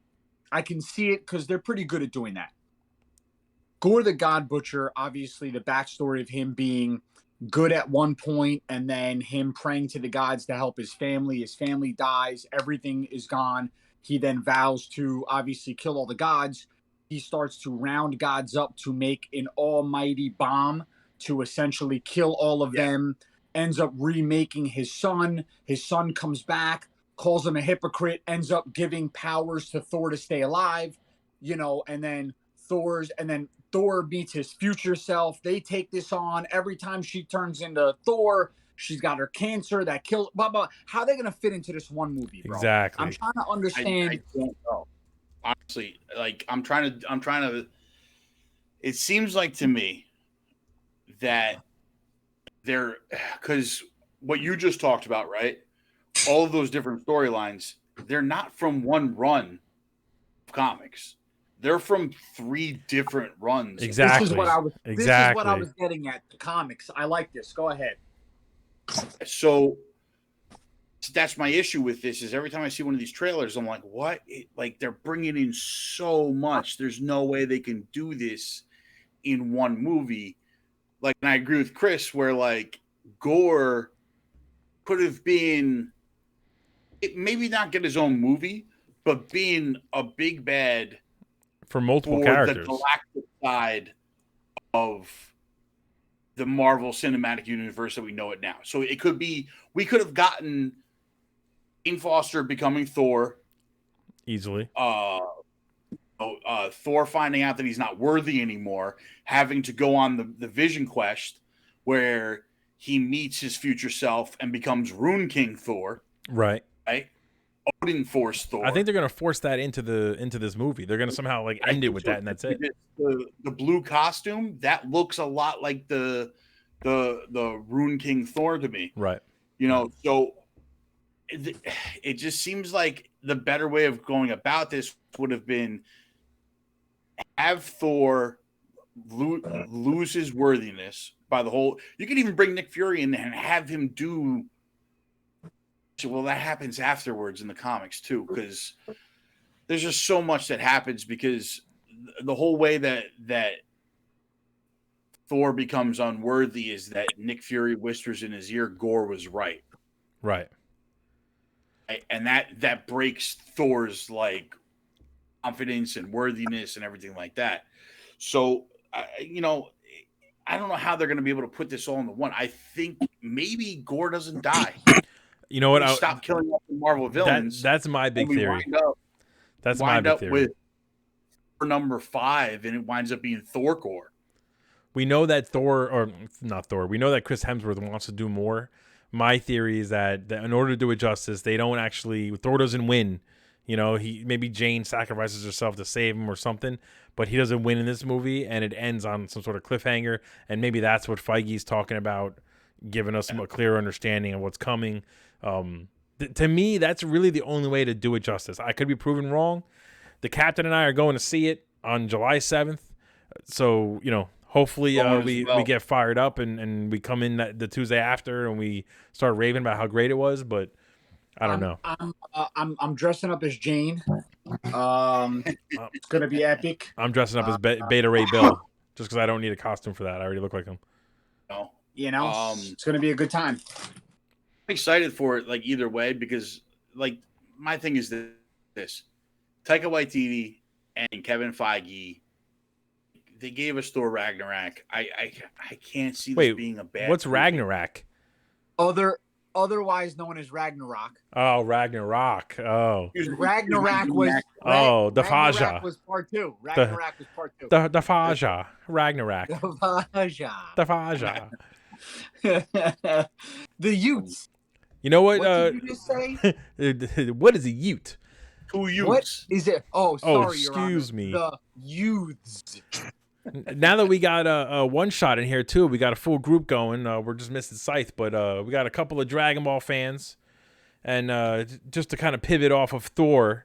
I can see it because they're pretty good at doing that. Gore the God Butcher, obviously the backstory of him being good at one point and then him praying to the gods to help his family. His family dies. Everything is gone. He then vows to obviously kill all the gods. He starts to round gods up to make an almighty bomb to essentially kill all of them. Ends up remaking his son. His son comes back, calls him a hypocrite, ends up giving powers to Thor to stay alive, and then Thor meets his future self. They take this on. Every time she turns into Thor, she's got her cancer that kills. Blah blah. How are they gonna fit into this one movie, bro? Exactly. I'm trying to understand. I don't know. Honestly, like I'm trying to. It seems like to me that because what you just talked about, right? All of those different storylines, they're not from one run of comics. They're from 3 different runs. Exactly. This is what I was getting at. The comics. I like this. Go ahead. So that's my issue with this is every time I see one of these trailers, I'm like, what? Like they're bringing in so much. There's no way they can do this in one movie. Like, and I agree with Chris where like Gore could have been maybe not get his own movie, but being a big bad for multiple characters. The galactic side of the Marvel Cinematic Universe that we know it now. So it could be, we could have gotten Jane Foster becoming Thor. Easily. Thor finding out that he's not worthy anymore, having to go on the Vision Quest where he meets his future self and becomes Rune King Thor. Right. Odin Force Thor. I think they're gonna force that into this movie. They're gonna somehow like end it with that, and that's it. The blue costume that looks a lot like the Rune King Thor to me. Right. So it just seems like the better way of going about this would have been have Thor lose his worthiness by the whole. You could even bring Nick Fury in and have him do. Well, that happens afterwards in the comics too, because there's just so much that happens because the whole way that Thor becomes unworthy is that Nick Fury whispers in his ear, Gore was right. Right. And that breaks Thor's like confidence and worthiness and everything like that. So, I don't know how they're going to be able to put this all into one. I think maybe Gore doesn't die. You know what? Stop killing off the Marvel villains. That's my big theory. That's my big theory. With number 5, and it winds up being Thor Gore. We know that we know that Chris Hemsworth wants to do more. My theory is that in order to do it justice, Thor doesn't win. Maybe Jane sacrifices herself to save him or something, but he doesn't win in this movie, and it ends on some sort of cliffhanger. And maybe that's what Feige's talking about, giving us a clearer understanding of what's coming. To me, that's really the only way to do it justice. I could be proven wrong. The captain and I are going to see it on July 7th. So, hopefully we get fired up and we come in the Tuesday after and we start raving about how great it was. But I don't know. I'm dressing up as Jane. It's going to be epic. I'm dressing up as Beta Ray Bill just because I don't need a costume for that. I already look like him. No. It's going to be a good time. I'm excited for it, like either way, because like my thing is this: Taika Waititi and Kevin Feige, they gave us Thor Ragnarok. I can't see this being a bad. What's Ragnarok? Otherwise known as Ragnarok. Oh, Ragnarok. Oh, Ragnarok was. The Faja. Ragnarok was part 2. Ragnarok was part 2. The Faja. Ragnarok. The Faja. The Faja. The Utes. You know what? What did you just say? What is a Ute? Two Utes. What is it? Oh, sorry, Your Honor. Excuse me. The youths. Now that we got a one shot in here too, we got a full group going. We're just missing Scythe, but we got a couple of Dragon Ball fans, and just to kind of pivot off of Thor,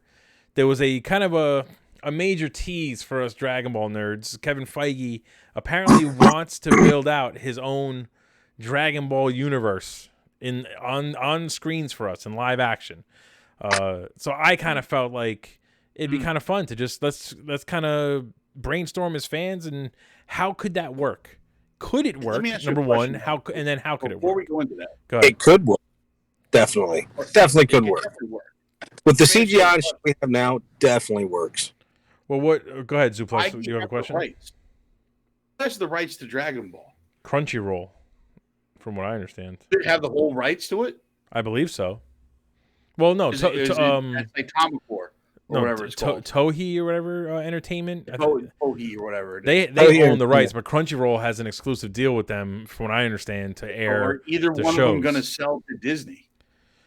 there was a kind of a major tease for us Dragon Ball nerds. Kevin Feige apparently wants to build out his own Dragon Ball universe on screens for us in live action. So I kind of felt like it'd be kind of fun to just let's kind of brainstorm as fans, and how could that work? Could it work? Number one, how could it work? Before we go into that, go ahead. It could work. Definitely could work. With the CGI we have now, definitely works. Well, what? Go ahead, Zuplex. Do you have a question? Who has the rights to Dragon Ball? Crunchyroll, from what I understand. Did it have the whole rights to it? I believe so. Well, no, that's like Tomacore or whatever it's called. Tohei or whatever entertainment. Tohei or whatever. They own the rights, but Crunchyroll has an exclusive deal with them, from what I understand, to air. Or either the one shows. of them going to sell to Disney.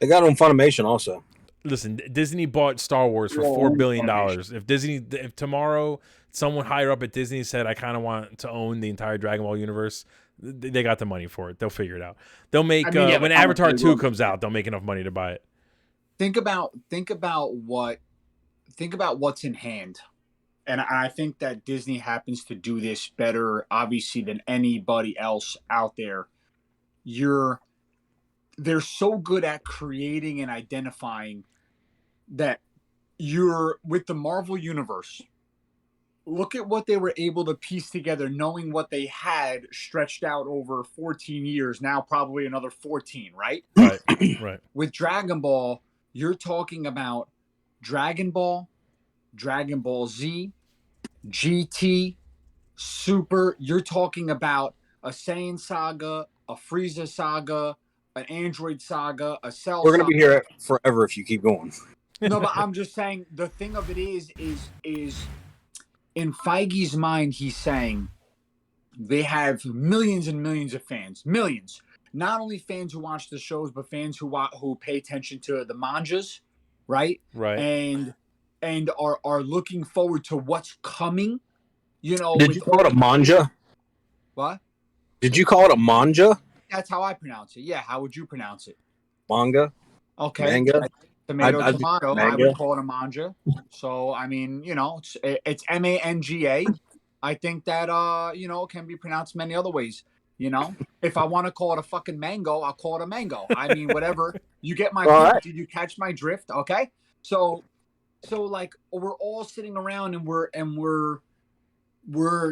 They got on Funimation also. Listen, Disney bought Star Wars for $4 billion. If tomorrow someone higher up at Disney said, I kind of want to own the entire Dragon Ball universe, they got the money for it. They'll figure it out. They'll make when Avatar 2 comes out, they'll make enough money to buy it. Think about what's in hand. And I think that Disney happens to do this better, obviously, than anybody else out there. They're so good at creating and identifying that you're with the Marvel Universe. Look at what they were able to piece together, knowing what they had stretched out over 14 years, now probably another 14, right? Right. With Dragon Ball, you're talking about Dragon Ball, Dragon Ball Z, GT, Super. You're talking about a Saiyan saga, a Frieza saga, an Android saga, a Cell. We're gonna be here forever if you keep going. No, but I'm just saying the thing of it is in Feige's mind, he's saying they have millions and millions of fans, millions. Not only fans who watch the shows, but fans who pay attention to the mangas, right? Right. And are looking forward to what's coming. You know. Did you call it a manga? What? Did you call it a manga? That's how I pronounce it. Yeah. How would you pronounce it? Manga. Okay. Manga. Tomato. Manga. I would call it a manga. So I mean, it's MANGA. I think that it can be pronounced many other ways. If I want to call it a fucking mango, I'll call it a mango. I mean, whatever. You get my drift. Right. Did you catch my drift? Okay. So like we're all sitting around and we're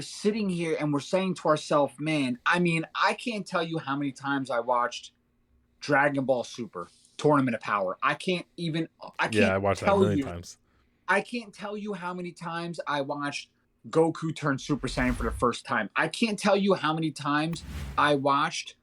sitting here and we're saying to ourselves, man, I mean, I can't tell you how many times I watched Dragon Ball Super Tournament of Power. I watched that a million times. I can't tell you how many times I watched Goku turn Super Saiyan for the first time. I can't tell you how many times I watched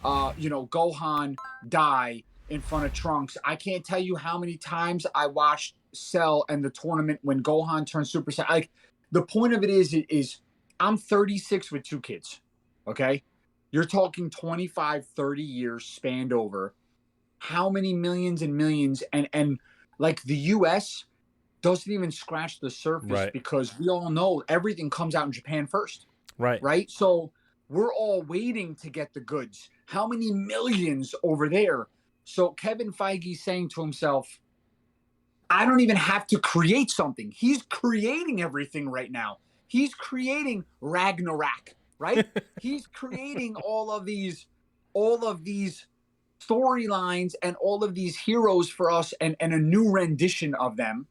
Gohan die in front of Trunks. I can't tell you how many times I watched Cell and the tournament when Gohan turned Super Saiyan. Like, the point of it is I'm 36 with 2 kids. Okay? You're talking 25, 30 years spanned over. How many millions and millions, and like the US doesn't even scratch the surface, right? Because we all know everything comes out in Japan first. Right? So we're all waiting to get the goods. How many millions over there? So Kevin Feige saying to himself, I don't even have to create something. He's creating everything right now. He's creating Ragnarok, right? He's creating all of these storylines and all of these heroes for us, and a new rendition of them.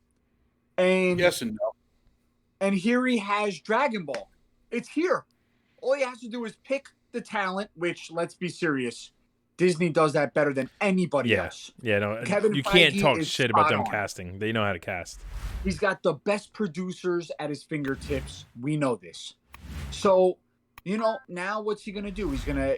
And yes and no. And here he has Dragon Ball. It's here. All he has to do is pick the talent, which, let's be serious, Disney does that better than anybody else. Yeah, no, Kevin you Feige can't talk shit about them on. casting. They know how to cast. He's got the best producers at his fingertips. We know this. So, now what's he going to do? He's going to,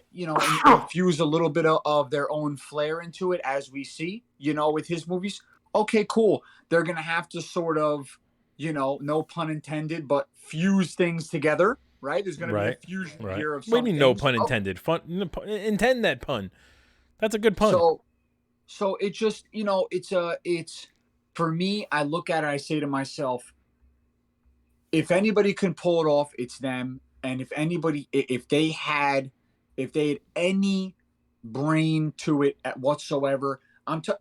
infuse a little bit of their own flair into it, as we see, with his movies. Okay, cool. They're going to have to sort of, no pun intended, but fuse things together, right? There's going to be a fusion here of What do you some mean, no things. pun intended? Intend that pun. That's a good pun. So it just, it's for me, I look at it, I say to myself, if anybody can pull it off, it's them. And if they had any brain to it whatsoever,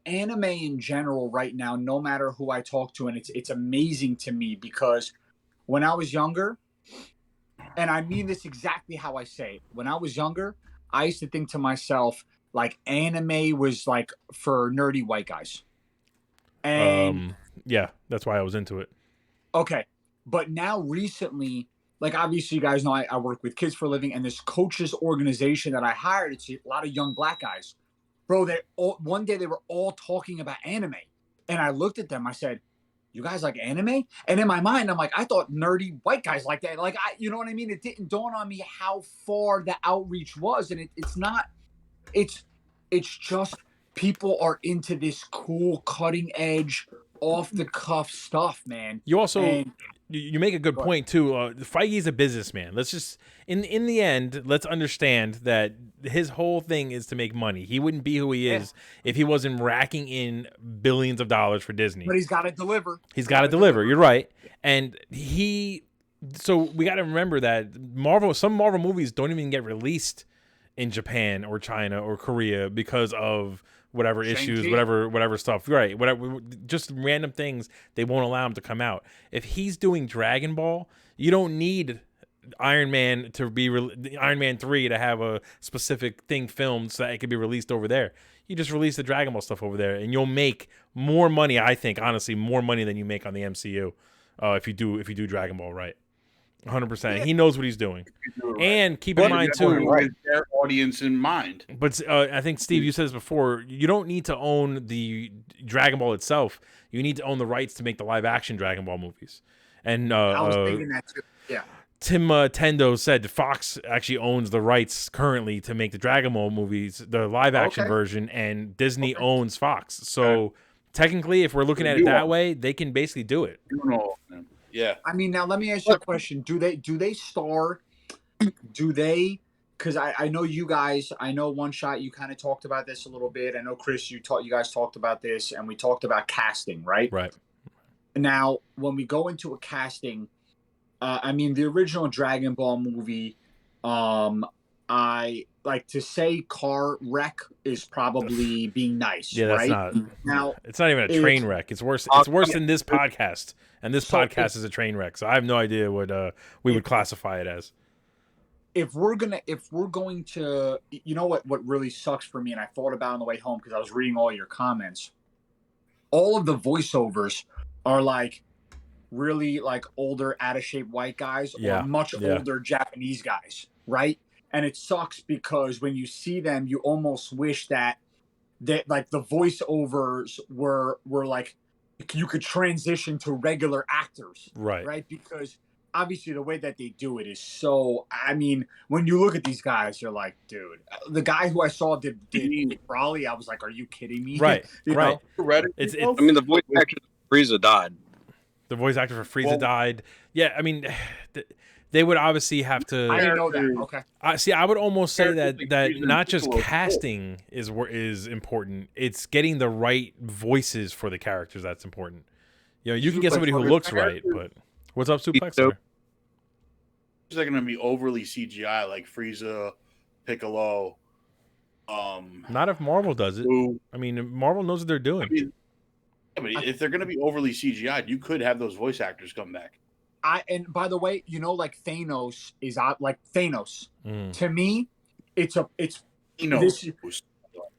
anime in general right now, no matter who I talk to, and it's amazing to me because when I was younger, and I mean this exactly how I say it, when I was younger, I used to think to myself, like, anime was like for nerdy white guys. And yeah, that's why I was into it. Okay. But now recently, like, obviously you guys know I work with kids for a living, and this coaches organization that I hired, it's a lot of young black guys. Bro, one day they were all talking about anime. And I looked at them, I said, you guys like anime? And in my mind, I'm like, I thought nerdy white guys like that. Like, you know what I mean? It didn't dawn on me how far the outreach was. And it's not, it's just people are into this cool, cutting edge, off the cuff stuff, man. You also you make a good point too. Feige's a businessman. Let's just in the end, let's understand that his whole thing is to make money. He wouldn't be who he is if he wasn't racking in billions of dollars for Disney. But he's got to deliver. He's got to deliver. You're right. And so we got to remember that some Marvel movies don't even get released in Japan or China or Korea because of whatever issues, whatever stuff, right? Whatever, just random things they won't allow him to come out. If he's doing Dragon Ball, you don't need Iron Man 3 to have a specific thing filmed so that it could be released over there. You just release the Dragon Ball stuff over there, and you'll make more money. I think, honestly, more money than you make on the MCU if you do Dragon Ball right. 100%. He knows what he's doing. And keep in mind too, their audience in mind. But I think, Steve, you said this before, you don't need to own the Dragon Ball itself. You need to own the rights to make the live action Dragon Ball movies. And I was thinking that too. Yeah. Tim Tendo said Fox actually owns the rights currently to make the Dragon Ball movies, the live action version, and Disney owns Fox. So technically, if we're looking at it that way, they can basically do it. Yeah. I mean, now let me ask you a question. Do they star? Because I know you guys, I know One Shot, you kind of talked about this a little bit. I know, Chris, you guys talked about this, and we talked about casting, right? Right. Now, when we go into a casting, I mean, the original Dragon Ball movie, I like to say car wreck is probably being nice. Yeah, that's right? It's not even a train wreck. It's worse. It's worse than this podcast, and this podcast is a train wreck. So I have no idea what we would classify it as. If we're going to, you know what really sucks for me, and I thought about on the way home because I was reading all your comments. All of the voiceovers are like really like older, out of shape white guys or much older Japanese guys, right? And it sucks because when you see them, you almost wish that like the voiceovers were like you could transition to regular actors, right? Because obviously the way that they do it is so. I mean, when you look at these guys, you're like, dude, the guy who I saw did Raleigh, I was like, are you kidding me? Right, right. It's I mean, the voice actor for Frieza died. The voice actor for Frieza died. Yeah, I mean, they would obviously have to. I didn't know that. Okay. See, I would almost say that not just casting is important. It's getting the right voices for the characters that's important. You know, you can get somebody who looks right, but what's up, Suplex? Is that going to be overly CGI like Frieza, Piccolo? Not if Marvel does it. I mean, Marvel knows what they're doing. I mean, but if they're going to be overly CGI'd, you could have those voice actors come back. And by the way, you know, like Thanos is like Thanos. To me, it's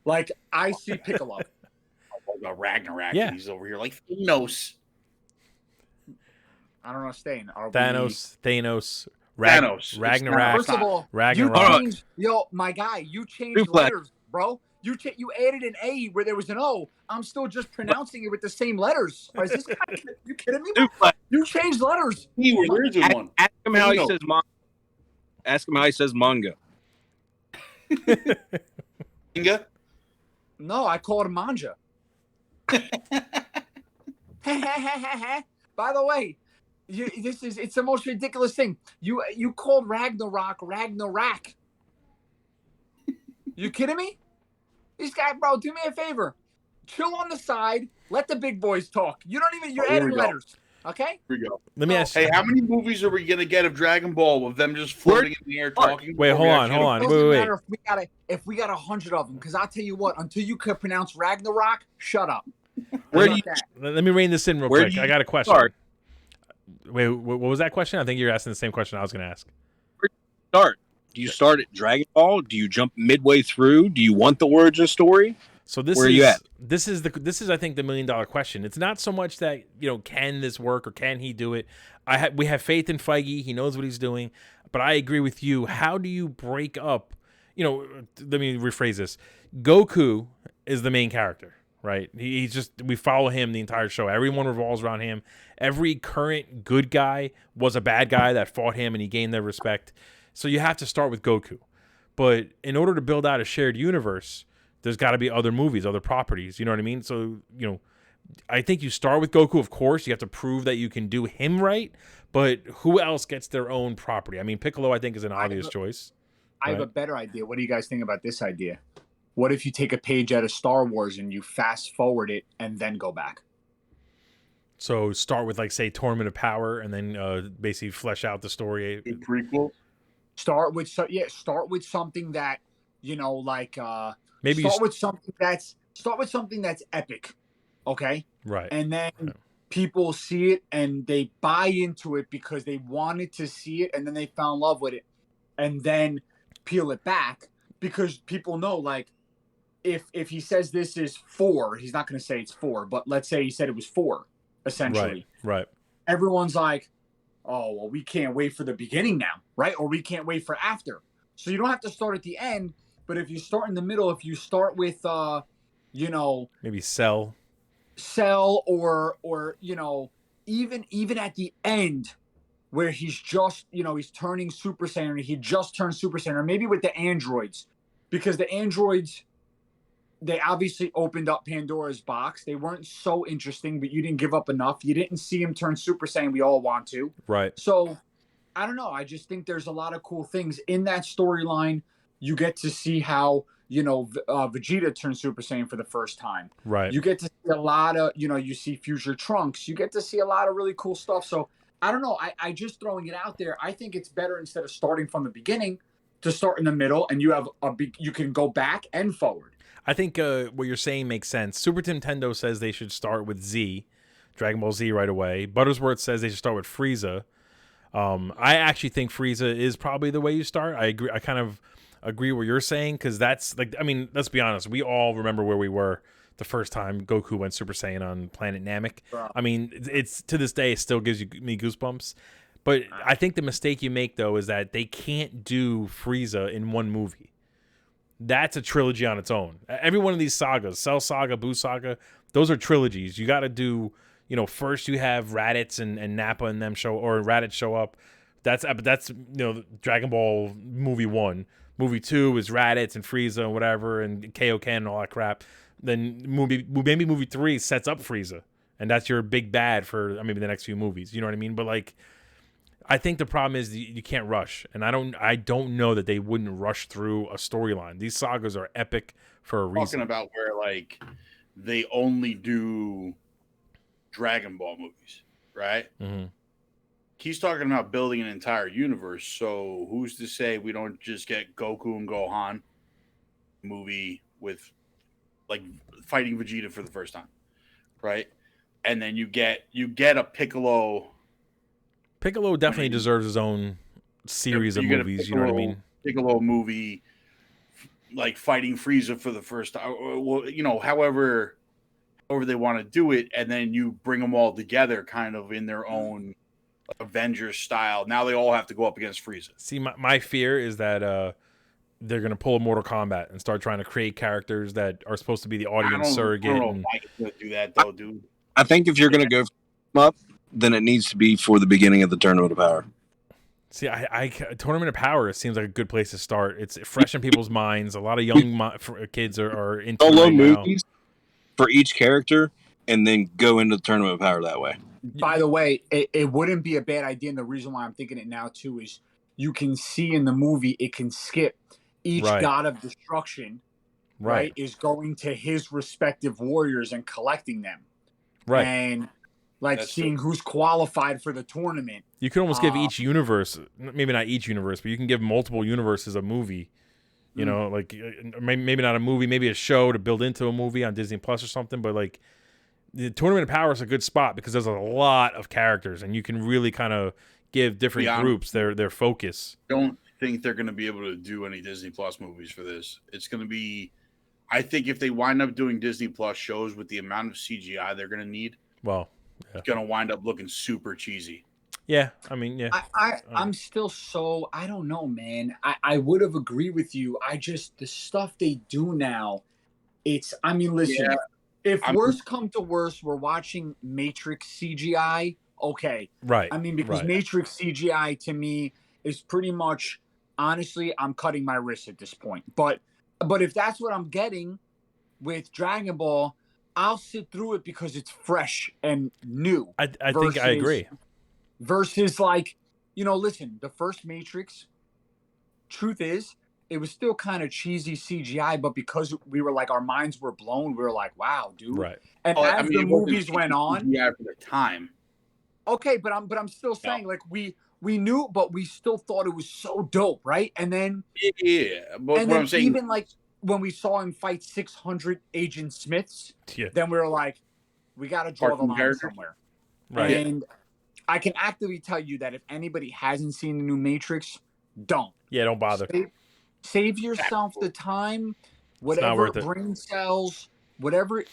like I see Piccolo. About Ragnarok, and he's over here like Thanos. I don't know, Stain. Thanos, Ragnarok. First of all, Ragnarok. My guy, you changed letters, bro. You added an A where there was an O. I'm still just pronouncing it with the same letters. Is this guy? You kidding me? You changed letters. Ask him how he says manga. Ask him how he says manga. Manga? No, I call it manja. By the way, It's the most ridiculous thing. You called Ragnarok. You kidding me? This guy, bro, do me a favor. Chill on the side. Let the big boys talk. You're adding letters. Okay? Here we go. Let me ask you. Hey, how many movies are we gonna get of Dragon Ball with them just floating in the air talking? Wait, hold on. Wait. If we got 100 of them, because I'll tell you what, until you could pronounce Ragnarok, shut up. Let me rein this in real quick. I got a question. Start? Wait, what was that question? I think you're asking the same question I was going to ask. Where do you start? Do you start at Dragon Ball? Do you jump midway through? Do you want the origin story? So this Where are you at? This is I think the $1 million question. It's not so much that, can this work or can he do it? We have faith in Feige. He knows what he's doing. But I agree with you. How do you break up? Let me rephrase this. Goku is the main character, right? We follow him the entire show. Everyone revolves around him. Every current good guy was a bad guy that fought him and he gained their respect. So you have to start with Goku. But in order to build out a shared universe, there's got to be other movies, other properties. You know what I mean? So, I think you start with Goku, of course. You have to prove that you can do him right. But who else gets their own property? I mean, Piccolo, I think, is an obvious choice. I have a better idea. What do you guys think about this idea? What if you take a page out of Star Wars and you fast forward it and then go back? So start with, like, say, Tournament of Power and then basically flesh out the story. A prequel? Start with something that, maybe start with something that's epic, okay? Right. And then people see it and they buy into it because they wanted to see it and then they fell in love with it, and then peel it back because people know, like, if he says this is 4, he's not going to say it's 4, but let's say he said it was 4, essentially. Right. Everyone's like, oh, well, we can't wait for the beginning now, right? Or we can't wait for after. So you don't have to start at the end. But if you start in the middle, if you start with, maybe Cell, or even at the end, where he's just, he's turning Super Saiyan, he just turned Super Saiyan, or maybe with the androids, because the androids, they obviously opened up Pandora's box. They weren't so interesting, but you didn't give up enough. You didn't see him turn Super Saiyan. We all want to, right? So I don't know. I just think there's a lot of cool things in that storyline. You get to see how, Vegeta turned Super Saiyan for the first time. Right. You get to see a lot of, you see future Trunks. You get to see a lot of really cool stuff. So I don't know. I just throwing it out there. I think it's better instead of starting from the beginning to start in the middle, and you have you can go back and forward. I think what you're saying makes sense. Super Nintendo says they should start with Z, Dragon Ball Z right away. Buttersworth says they should start with Frieza. I actually think Frieza is probably the way you start. I agree. I kind of agree what you're saying, because that's like, I mean, let's be honest, we all remember where we were the first time Goku went Super Saiyan on planet Namek. Wow. I mean, it's to this day, it still gives me goosebumps. But I think the mistake you make, though, is that they can't do Frieza in one movie. That's a trilogy on its own. Every one of these sagas, Cell Saga, Buu Saga, those are trilogies. You got to do, first you have Raditz and Nappa and them Raditz show up. That's Dragon Ball movie 1. Movie 2 is Raditz and Frieza and whatever, and Kaioken and all that crap. Then maybe movie 3 sets up Frieza, and that's your big bad for maybe the next few movies. You know what I mean? But like, I think the problem is you can't rush, and I don't know that they wouldn't rush through a storyline. These sagas are epic for a reason. Talking about where like they only do Dragon Ball movies, right? Mm-hmm. He's talking about building an entire universe. So who's to say we don't just get Goku and Gohan movie with like fighting Vegeta for the first time, right? And then you get a Piccolo. Piccolo definitely deserves his own series of movies. You know what I mean? Piccolo movie, like fighting Frieza for the first time. Well, however they want to do it, and then you bring them all together, kind of in their own Avengers style. Now they all have to go up against Frieza. See, my fear is that they're going to pull a Mortal Kombat and start trying to create characters that are supposed to be the audience surrogate. I don't know if I can do that, though, dude. I think if you're going to go up, then it needs to be for the beginning of the Tournament of Power. See, Tournament of Power seems like a good place to start. It's fresh in people's minds. A lot of young kids are into solo right movies for each character, and then go into the Tournament of Power that way. by the way, it wouldn't be a bad idea. And the reason why I'm thinking it now too is you can see in the movie it can skip each god of destruction, right? Is going to his respective warriors and collecting them, right? And like seeing who's qualified for the tournament. You can almost give each universe, maybe not each universe, but you can give multiple universes a movie. You know, like maybe not a movie, maybe a show to build into a movie on Disney Plus or something. But like the Tournament of Power is a good spot because there's a lot of characters, and you can really kind of give different groups their focus. I don't think they're going to be able to do any Disney Plus movies for this. It's going to be, I think, if they wind up doing Disney Plus shows with the amount of CGI they're going to need, it's going to wind up looking super cheesy. Yeah, I mean, yeah. I'm still so, I don't know, man. I would have agreed with you. The stuff they do now, I mean, listen, if worse come to worse, we're watching Matrix CGI, okay. Right. I mean, because Matrix CGI to me is pretty much, honestly, I'm cutting my wrist at this point. But if that's what I'm getting with Dragon Ball, I'll sit through it because it's fresh and new. I think I agree. Versus like, listen, the first Matrix, truth is, it was still kind of cheesy CGI, but because we were like, our minds were blown, we were like, wow, dude. Right. And as the movies went on. Yeah, for the time. Okay, but I'm still saying, like, we knew, but we still thought it was so dope, right? And then. Yeah, but what I'm saying. Even like when we saw him fight 600 Agent Smiths, then we were like, we got to draw the line somewhere. Right. And I can actively tell you that if anybody hasn't seen the new Matrix, don't. Yeah, don't bother. Save yourself the time. Whatever brain cells, whatever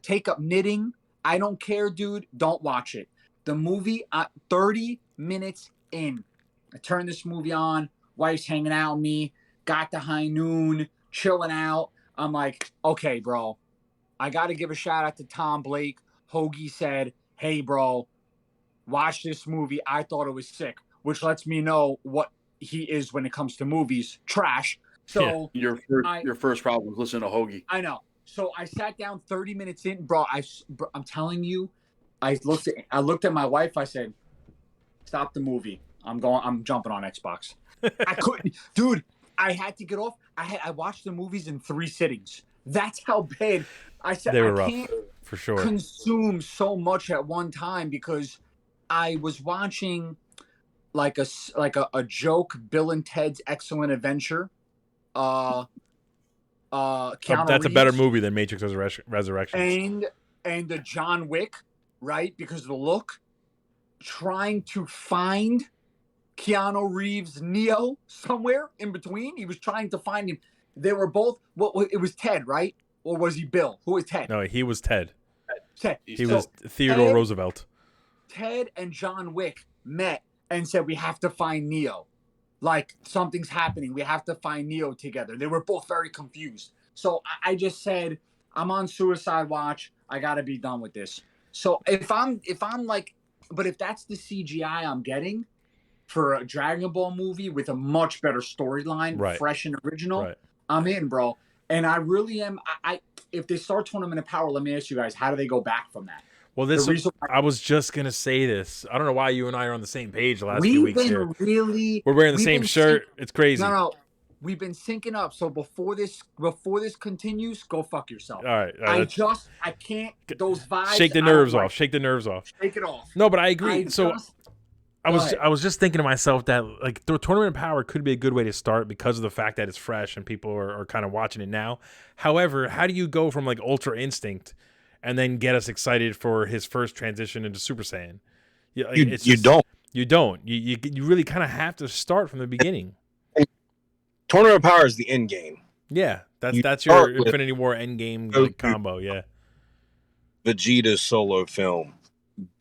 take up knitting. I don't care, dude. Don't watch it. The movie, 30 minutes in, I turned this movie on. Wife's hanging out with me. Got the high noon, chilling out. I'm like, okay, bro. I got to give a shout out to Tom Blake. Hoagie said, hey, bro, watch this movie. I thought it was sick, which lets me know what he is when it comes to movies. Trash. So your first problem was listening to Hoagie. I know. So I sat down 30 minutes in, bro. I'm telling you, I looked at my wife. I said, stop the movie. I'm jumping on Xbox. I couldn't, dude. I had to get off. I watched the movies in 3 sittings. That's how bad. I said they were I rough, can't for sure. Consume so much at one time because I was watching like a joke, Bill and Ted's Excellent Adventure. Keanu that's a better movie than Matrix Resurrection. And the John Wick, right? Because of the look, trying to find Keanu Reeves' Neo somewhere in between. He was trying to find him. They were both. It was Ted, right? Or was he Bill? Who was Ted? No, he was Ted. He was Theodore Roosevelt. Ted and John Wick met and said, we have to find Neo. Like, something's happening. We have to find Neo together. They were both very confused. So I just said, I'm on suicide watch. I got to be done with this. So if I'm like, but if that's the CGI I'm getting for a Dragon Ball movie with a much better storyline, fresh and original, I'm in, bro. And I really am. If they start Tournament of Power, let me ask you guys, how do they go back from that? Well, I was just gonna say this. I don't know why you and I are on the same page the last few weeks here. We're wearing the same shirt. It's crazy. No, we've been syncing up. So before this continues, go fuck yourself. All right. I can't. Those vibes. Shake the nerves off. Shake the nerves off. Shake it off. No, but I agree. I was just thinking to myself that like the Tournament of Power could be a good way to start because of the fact that it's fresh and people are kind of watching it now. However, how do you go from like Ultra Instinct and then get us excited for his first transition into Super Saiyan? You don't. You really kind of have to start from the beginning. Tournament of Power is the end game. Yeah, that's your Infinity War end game combo. Yeah, Vegeta's solo film,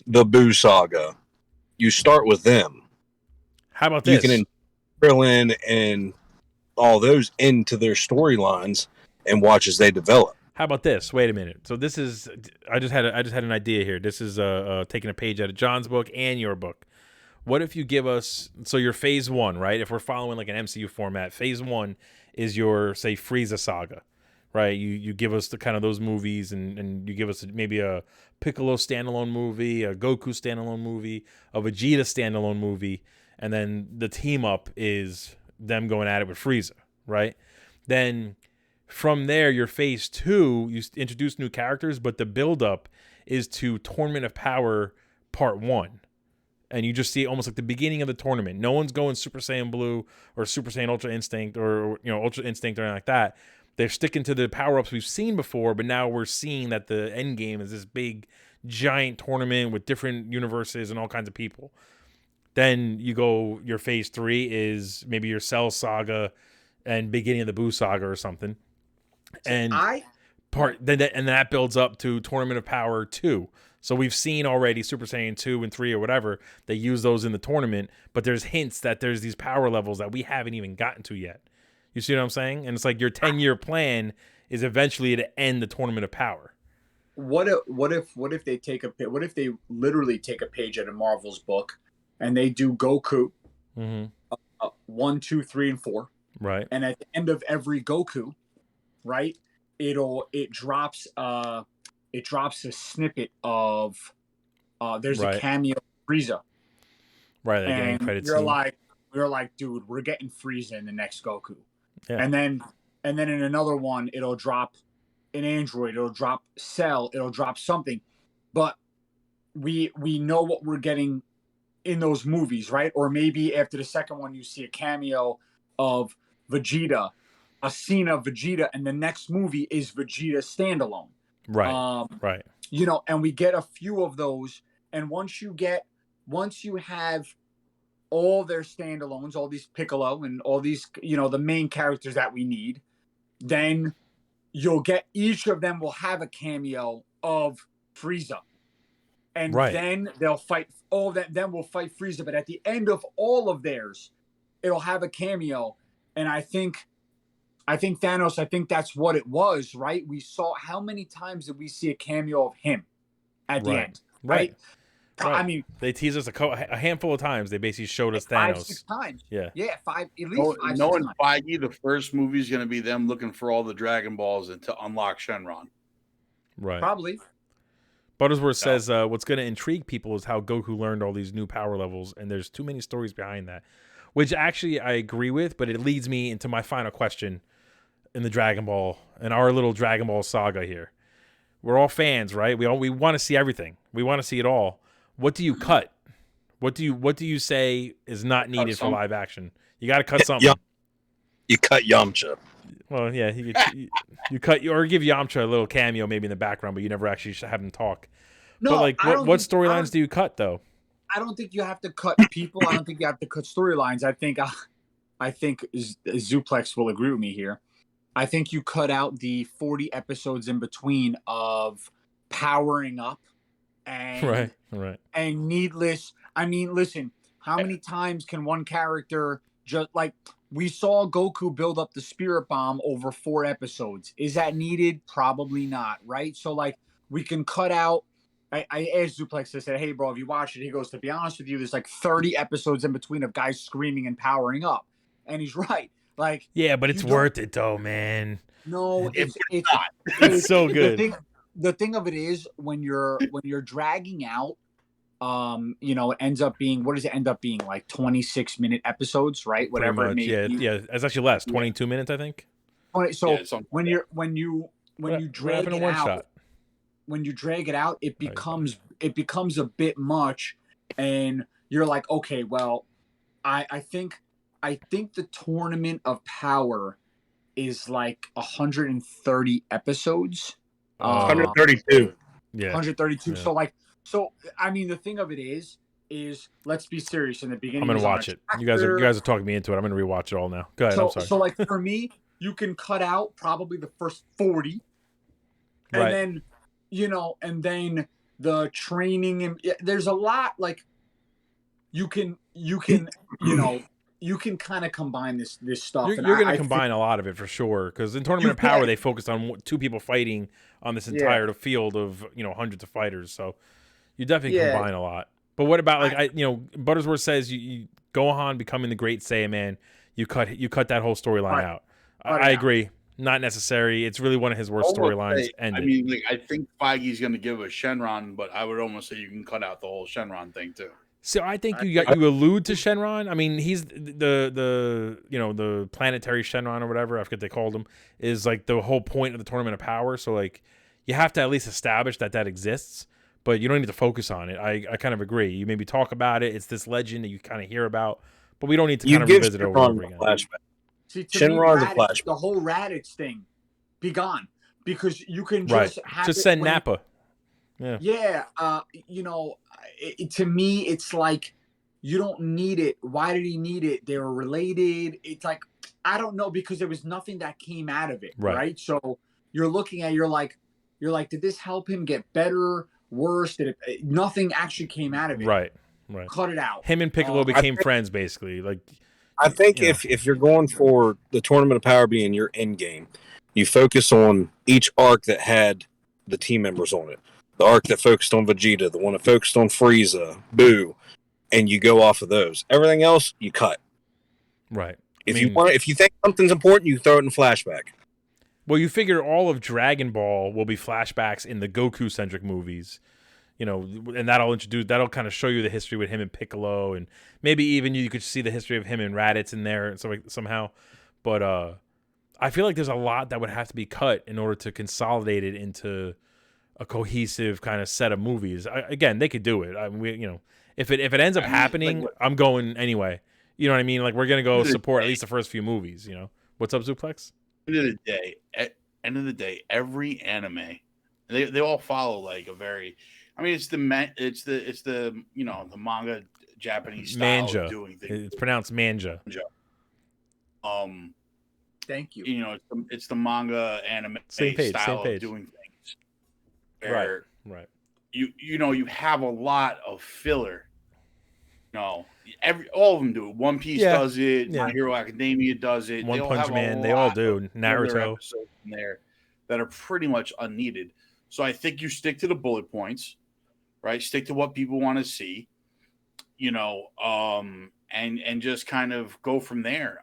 the Buu Saga. You start with them. How about this? You can Krillin and all those into their storylines and watch as they develop. How about this? Wait a minute. So this is I just had an idea here. This is taking a page out of John's book and your book. What if you give us your phase 1, right? If we're following like an MCU format, phase 1 is your say Frieza saga, right? You give us the kind of those movies, and you give us maybe a Piccolo standalone movie, a Goku standalone movie, a Vegeta standalone movie, and then the team up is them going at it with Frieza, right? Then from there, your phase 2, you introduce new characters, but the build up is to Tournament of Power Part 1. And you just see almost like the beginning of the tournament. No one's going Super Saiyan Blue or Super Saiyan Ultra Instinct or Ultra Instinct or anything like that. They're sticking to the power-ups we've seen before, but now we're seeing that the end game is this big, giant tournament with different universes and all kinds of people. Then you go, your phase 3 is maybe your Cell Saga and beginning of the Buu Saga or something. And that builds up to Tournament of Power 2. So we've seen already Super Saiyan 2 and 3 or whatever. They use those in the tournament, but there's hints that there's these power levels that we haven't even gotten to yet. You see what I'm saying? And it's like your 10-year plan is eventually to end the Tournament of Power. What if they literally take a page out of Marvel's book and they do Goku 1, 2, 3, and 4. Right. And at the end of every Goku, right, it drops a snippet of there's a cameo of Frieza. Right, they're getting credit. We're like, dude, we're getting Frieza in the next Goku. Yeah. And then in another one, it'll drop an android, it'll drop Cell, it'll drop something. But we know what we're getting in those movies, right? Or maybe after the second one, you see a cameo of Vegeta, a scene of Vegeta, and the next movie is Vegeta standalone. Right. Right. And we get a few of those. And once you have all their standalones, all these Piccolo and all these, the main characters that we need, then you'll get, each of them will have a cameo of Frieza. And then they'll fight all that. Then we'll fight Frieza. But at the end of all of theirs, it'll have a cameo. And I think Thanos, I think that's what it was, right? We saw, how many times did we see a cameo of him at the end, right? I mean, they teased us a handful of times. They basically showed us Thanos 5-6 times. Yeah, 5 at least. Knowing Feige, the first movie is going to be them looking for all the Dragon Balls and to unlock Shenron. Right, probably. Buttersworth says what's going to intrigue people is how Goku learned all these new power levels, and there's too many stories behind that, which actually I agree with. But it leads me into my final question in the Dragon Ball and our little Dragon Ball saga here. We're all fans, right? We want to see everything. We want to see it all. What do you cut? What do you say is not needed for live action? You got to cut something. You cut Yamcha. Well, yeah, you cut or give Yamcha a little cameo maybe in the background, but you never actually have him talk. No, but like, what storylines do you cut though? I don't think you have to cut people. I don't think you have to cut storylines. I think Zuplex will agree with me here. I think you cut out the 40 episodes in between of powering up and and needless. I mean, listen, how many times can one character just like, we saw Goku build up the Spirit Bomb over 4 episodes. Is that needed? Probably not, right? So like, we can cut out. I asked Zuplex, I said, hey bro, if you watch it, he goes, to be honest with you, there's like 30 episodes in between of guys screaming and powering up. And he's right. Like, yeah, but it's worth it though, man. No, it's not. It's so good. The thing of it is, when you're dragging out, it ends up being, what does it end up being, like 26-minute episodes, right? Whatever it may be. Yeah, it's actually less, 22 minutes, I think. So when you drag it out, when you drag it out, it becomes a bit much, and you're like, okay, well, I think the Tournament of Power is like 130 episodes. 132. Yeah. 132. Yeah. So I mean, the thing of it is let's be serious. In the beginning, I'm gonna watch it. You guys are talking me into it. I'm gonna rewatch it all now. Go ahead. I'm sorry. So like for me, you can cut out probably the first 40, and then and then the training, and there's a lot, like you can you can kind of combine this stuff. You're going to combine a lot of it for sure, because in Tournament of Power they focused on 2 people fighting on this entire field of hundreds of fighters. So you definitely combine a lot. But what about Buttersworth says you Gohan becoming the Great Saiyaman? You cut that whole storyline out. I agree. not necessary. It's really one of his worst storylines. I mean, like, I think Feige's going to give us Shenron, but I would almost say you can cut out the whole Shenron thing too. So I think you allude to Shenron. I mean, he's the planetary Shenron or whatever, I forget they called him, is like the whole point of the Tournament of Power. So like you have to at least establish that exists, but you don't need to focus on it. I kind of agree. You maybe talk about it. It's this legend that you kind of hear about, but we don't need to kind of revisit it over and over again. Flashback. See, Shenron's a flashback. The whole Raditz thing, be gone, because you can just have just send Nappa. Yeah. To me, it's like you don't need it. Why did he need it? They were related. It's like, I don't know, because there was nothing that came out of it, right? So you're looking at, you're like, did this help him get better, worse? Nothing actually came out of it. Right. Cut it out. Him and Piccolo became friends, basically. Like, I think if you're going for the Tournament of Power being your end game, you focus on each arc that had the team members on it. The arc that focused on Vegeta, the one that focused on Frieza, Boo, and you go off of those. Everything else, you cut. Right. If you think something's important, you throw it in flashback. Well, you figure all of Dragon Ball will be flashbacks in the Goku-centric movies, and that'll kind of show you the history with him and Piccolo, and maybe even you could see the history of him and Raditz in there somehow. But I feel like there's a lot that would have to be cut in order to consolidate it into a cohesive kind of set of movies. Again, they could do it. If it ends up happening, I'm going anyway. You know what I mean? Like, we're gonna go support at least the first few movies. What's up, Zuplex? End of the day, every anime, they all follow like a very. I mean, it's the manga Japanese style manga of doing things. It's pronounced manga. Thank you. It's the manga anime style of doing things. Where right. You have a lot of filler. All of them do it. One Piece does it. My Hero Academia does it. One Punch Man, they all do. Naruto in there that are pretty much unneeded. So I think you stick to the bullet points, right? Stick to what people want to see, and just kind of go from there.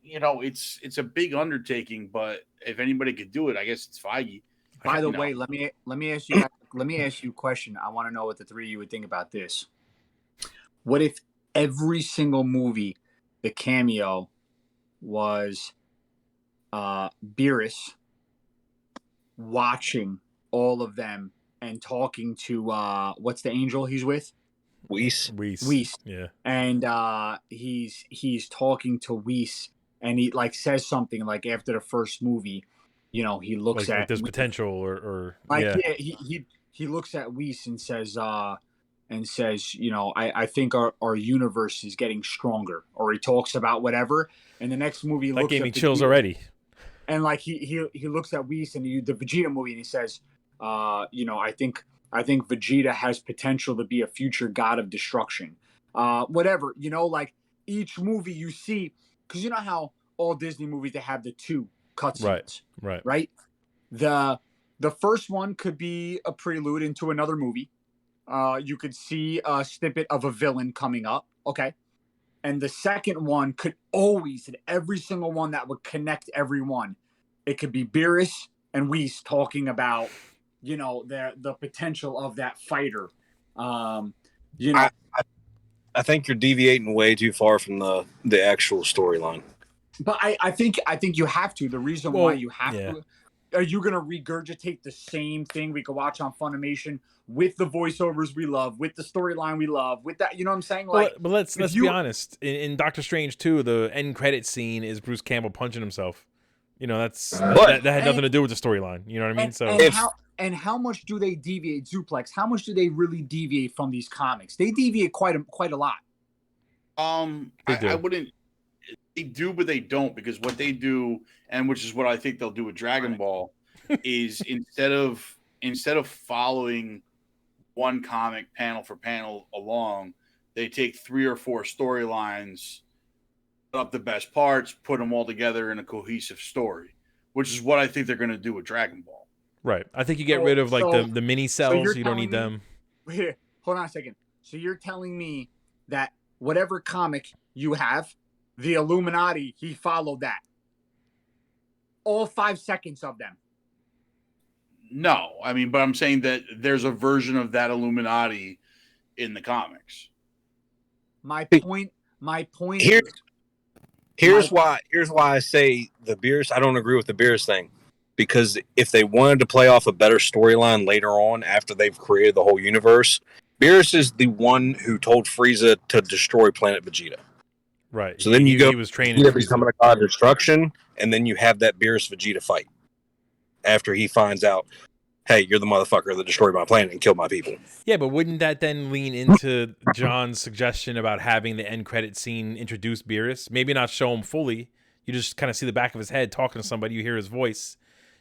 It's a big undertaking, but if anybody could do it, I guess it's Feige. By the way, let me ask you a question. I want to know what the three of you would think about this. What if every single movie, the cameo was Beerus watching all of them and talking to what's the angel he's with? Whis. Yeah. And he's talking to Whis, and he like says something like after the first movie, he looks at there's potential or he looks at Whis and says I think our universe is getting stronger, or he talks about whatever, and the next movie that gave me chills already. And like he looks at Whis and the Vegeta movie, and he says, I think Vegeta has potential to be a future god of destruction. Whatever, like each movie you see, because you know how all Disney movies, they have the two cutscenes, right? The first one could be a prelude into another movie. You could see a snippet of a villain coming up, okay? And the second one could always, and every single one that would connect everyone, it could be Beerus and Whis talking about, the potential of that fighter. I think you're deviating way too far from the actual storyline. But I think you have to. The reason why you have to, are you going to regurgitate the same thing we could watch on Funimation with the voiceovers we love, with the storyline we love, with that, you know what I'm saying? Like, but let's be honest. In Doctor Strange 2, the end credit scene is Bruce Campbell punching himself. That had nothing to do with the storyline. You know what I mean? How much do they deviate, Zuplex? How much do they really deviate from these comics? They deviate quite a lot. I wouldn't. They do, but they don't, because what they do, and which is what I think they'll do with Dragon Ball, is instead of following one comic panel for panel along, they take 3 or 4 storylines, put up the best parts, put them all together in a cohesive story, which is what I think they're going to do with Dragon Ball. Right. I think you get rid of the mini cells. You don't need them. Here, hold on a second. So you're telling me that whatever comic you have, the Illuminati, he followed that. all 5 seconds of them. No, I mean, but I'm saying that there's a version of that Illuminati in the comics. My point. Here's why I say the Beerus. I don't agree with the Beerus thing, because if they wanted to play off a better storyline later on after they've created the whole universe, Beerus is the one who told Frieza to destroy Planet Vegeta. Right. So then you go. He was training Vegeta becoming a god of destruction, and then you have that Beerus Vegeta fight after he finds out, hey, you're the motherfucker that destroyed my planet and killed my people. Yeah, but wouldn't that then lean into John's suggestion about having the end credit scene introduce Beerus? Maybe not show him fully. You just kind of see the back of his head talking to somebody. You hear his voice.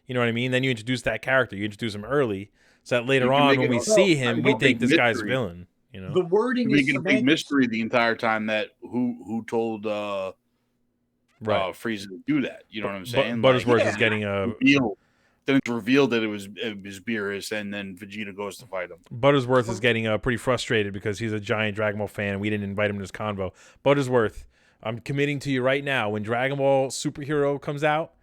You know what I mean? Then you introduce that character. You introduce him early, so that later on when we see him, we think this guy's a villain. You know, the wording is a big mystery the entire time that who told Frieza to do that. You know what I'm saying? Buttersworth is getting a reveal. Then it's revealed that it was Beerus, and then Vegeta goes to fight him. Buttersworth is getting pretty frustrated because he's a giant Dragon Ball fan, and we didn't invite him to this convo. Buttersworth, I'm committing to you right now. When Dragon Ball Superhero comes out,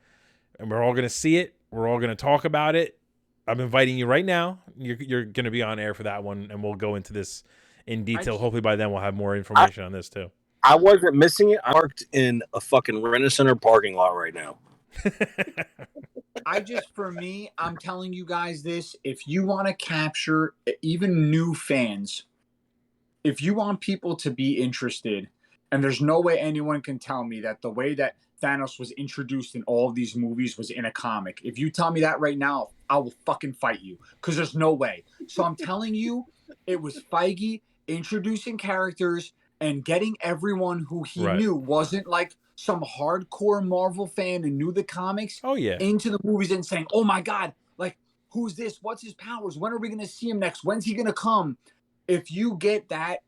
and we're all going to see it, we're all going to talk about it, I'm inviting you right now. You're going to be on air for that one, and we'll go into this in detail. Hopefully by then we'll have more information on this too. I wasn't missing it. I parked in a fucking Rent-A-Center parking lot right now. For me, I'm telling you guys this. If you want to capture even new fans, if you want people to be interested, and there's no way anyone can tell me that the way that Thanos was introduced in all of these movies was in a comic. If you tell me that right now, I will fucking fight you, because there's no way. So I'm telling you, it was Feige introducing characters and getting everyone who he knew wasn't like some hardcore Marvel fan who knew the comics into the movies and saying, oh my God, like, who's this? What's his powers? When are we going to see him next? When's he going to come? If you get that,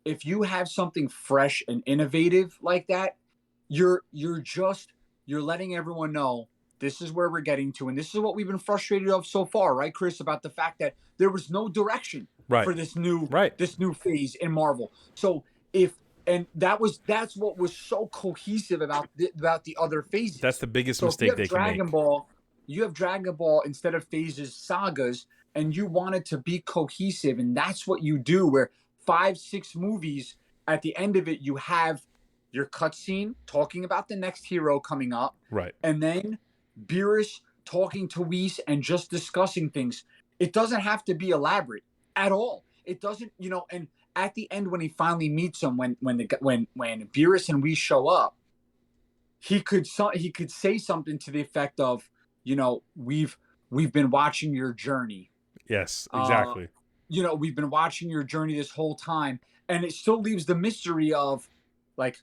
if you have something fresh and innovative like that, you're letting everyone know this is where we're getting to. And this is what we've been frustrated of so far, right, Chris, about the fact that there was no direction for this new phase in Marvel. So that's what was so cohesive about the other phases. That's the biggest mistake they can make. You have Dragon Ball instead of phases, sagas, and you want it to be cohesive, and that's what you do. Where 5-6 movies, at the end of it, you have your cutscene talking about the next hero coming up, right, and then Beerus talking to Whis and just discussing things. It doesn't have to be elaborate at all. It doesn't, and at the end when he finally meets him, when Beerus and Whis show up, he could say something to the effect of, we've been watching your journey. Yes, exactly. We've been watching your journey this whole time, and it still leaves the mystery of like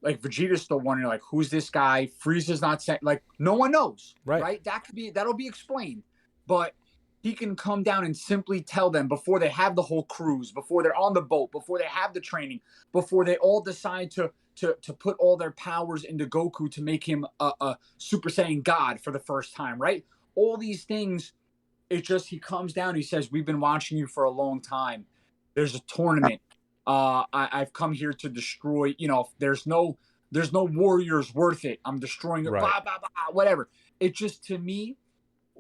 Vegeta's still wondering, like, who's this guy? Frieza's not saying, like, no one knows, right? That'll be explained, but he can come down and simply tell them before they have the whole cruise, before they're on the boat, before they have the training, before they all decide to put all their powers into Goku to make him a Super Saiyan God for the first time, right? All these things, he comes down, he says, we've been watching you for a long time. There's a tournament. I've come here to destroy, there's no warriors worth it. I'm destroying it, blah, blah, blah, whatever. It just, to me,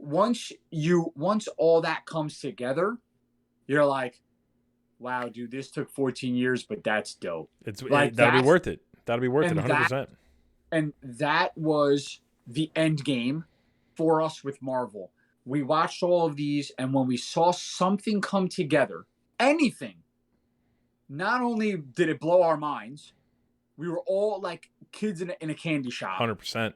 once all that comes together, you're like, wow, dude, this took 14 years, but that's dope. That'll be worth it. That'll be worth it 100%. And that was the end game for us with Marvel. We watched all of these, and when we saw something come together, anything, not only did it blow our minds, we were all like kids in a candy shop. 100%.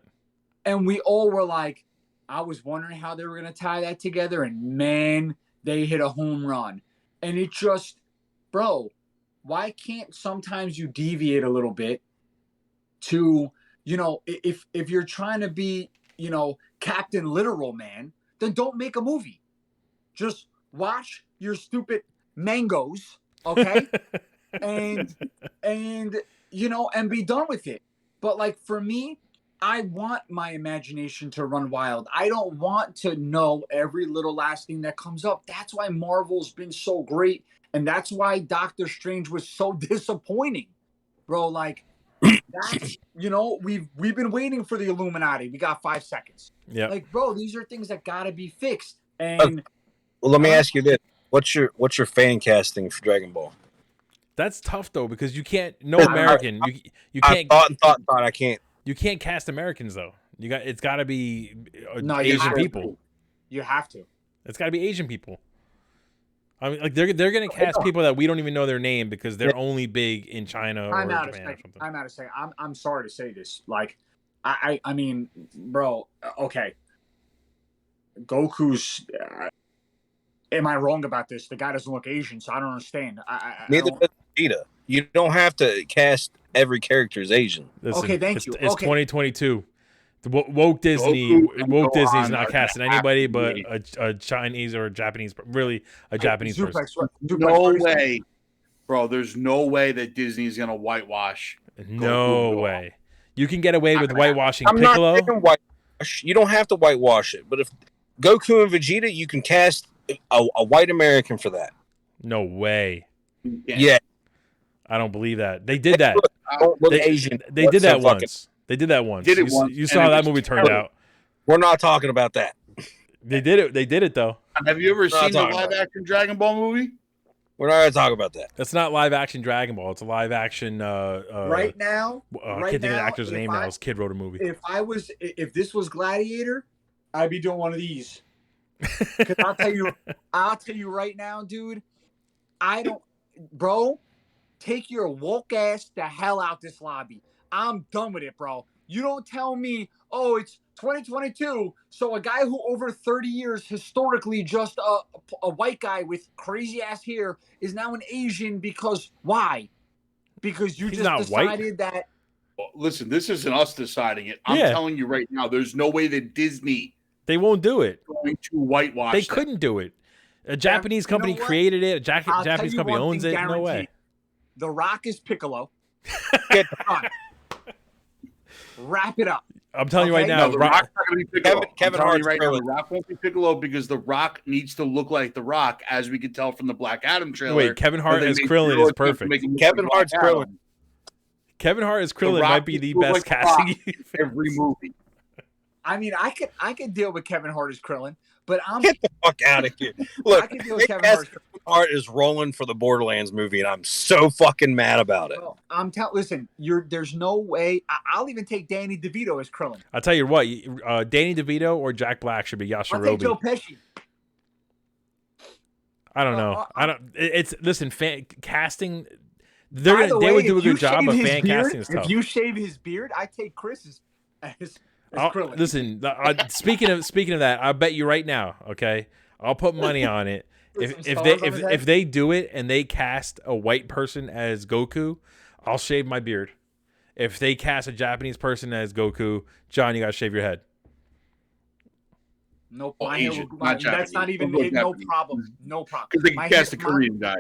And we all were like, I was wondering how they were going to tie that together, and man, they hit a home run. And it just, bro, why can't sometimes you deviate a little bit to, if you're trying to be, Captain Literal Man, then don't make a movie. Just watch your stupid mangoes, okay? and be done with it. But like, for me, I want my imagination to run wild. I don't want to know every little last thing that comes up. That's why Marvel's been so great. And that's why Doctor Strange was so disappointing, bro. Like, That's, we've been waiting for the Illuminati. We got 5 seconds. Yeah. Like, bro, these are things that gotta be fixed. And well, let me ask you this: what's your fan casting for Dragon Ball? That's tough though, because you can't. No American. You can't. I thought. I can't. You can't cast Americans though. It's got to be No, Asian people. You have to. It's got to be Asian people. I mean, like they're gonna cast people that we don't even know their name because they're only big in China or Japan or something. I'm out of saying. I'm sorry to say this. Like, I mean, bro. Okay. Goku's. Am I wrong about this? The guy doesn't look Asian, so I don't understand. Neither does Vegeta. You don't have to cast every character as Asian. Listen, okay, thank you. It's 2022. The woke Disney's not casting anybody but a Chinese or a Japanese, really a Japanese person. No way, bro. There's no way that Disney's gonna whitewash. No way. You can get away with whitewashing I'm Piccolo. Not whitewash. You don't have to whitewash it, but if Goku and Vegeta, you can cast a white American for that. No way. Yeah. I don't believe that. They did that. Asian. They did that once. They did that once. You saw how that movie turned out. We're not talking about that. They did it. They did it though. Have you ever seen the live action Dragon Ball movie? We're not going to talk about that. That's not live action Dragon Ball. It's a live action. Right now, I can't think of the actor's name now. His kid wrote a movie. If this was Gladiator, I'd be doing one of these. Because I'll tell you right now, dude. Bro, take your woke ass the hell out this lobby. I'm done with it, bro. You don't tell me, oh, it's 2022, so a guy who over 30 years historically just a white guy with crazy ass hair is now an Asian because why? Because you just decided that. Well, listen, this isn't us deciding it. I'm telling you right now, there's no way that Disney they won't do it. Going to whitewash. They couldn't do it. A Japanese company created it. A Japanese company owns it. No way. The Rock is Piccolo. Get done. Wrap it up. I'm telling you right now, no, the Rock's not going to be Piccolo. Kevin Hart's right now, the Rock won't be Piccolo because the Rock needs to look like the Rock, as we can tell from the Black Adam trailer. Wait, Kevin Hart as Krillin is perfect. Kevin Hart's Krillin. Kevin Hart as Krillin might be the best casting every movie. I mean, I could deal with Kevin Hart as Krillin, but get the fuck out of here. Look, Kevin Hart is rolling for the Borderlands movie, and I'm so fucking mad about it. Well, listen, there's no way. I'll even take Danny DeVito as Krillin. I'll tell you what, Danny DeVito or Jack Black should be Yajirobe. I'll take Joe Pesci. I don't know. Listen, casting. They would do a good job of fan casting stuff. If you shave his beard, I take Chris as Krillin. Listen, speaking of that, I'll bet you right now. Okay, I'll put money on it. If they do it and they cast a white person as Goku, I'll shave my beard. If they cast a Japanese person as Goku, John, you gotta shave your head. No, that's not even no problem. No problem. Because they can cast a Korean guy.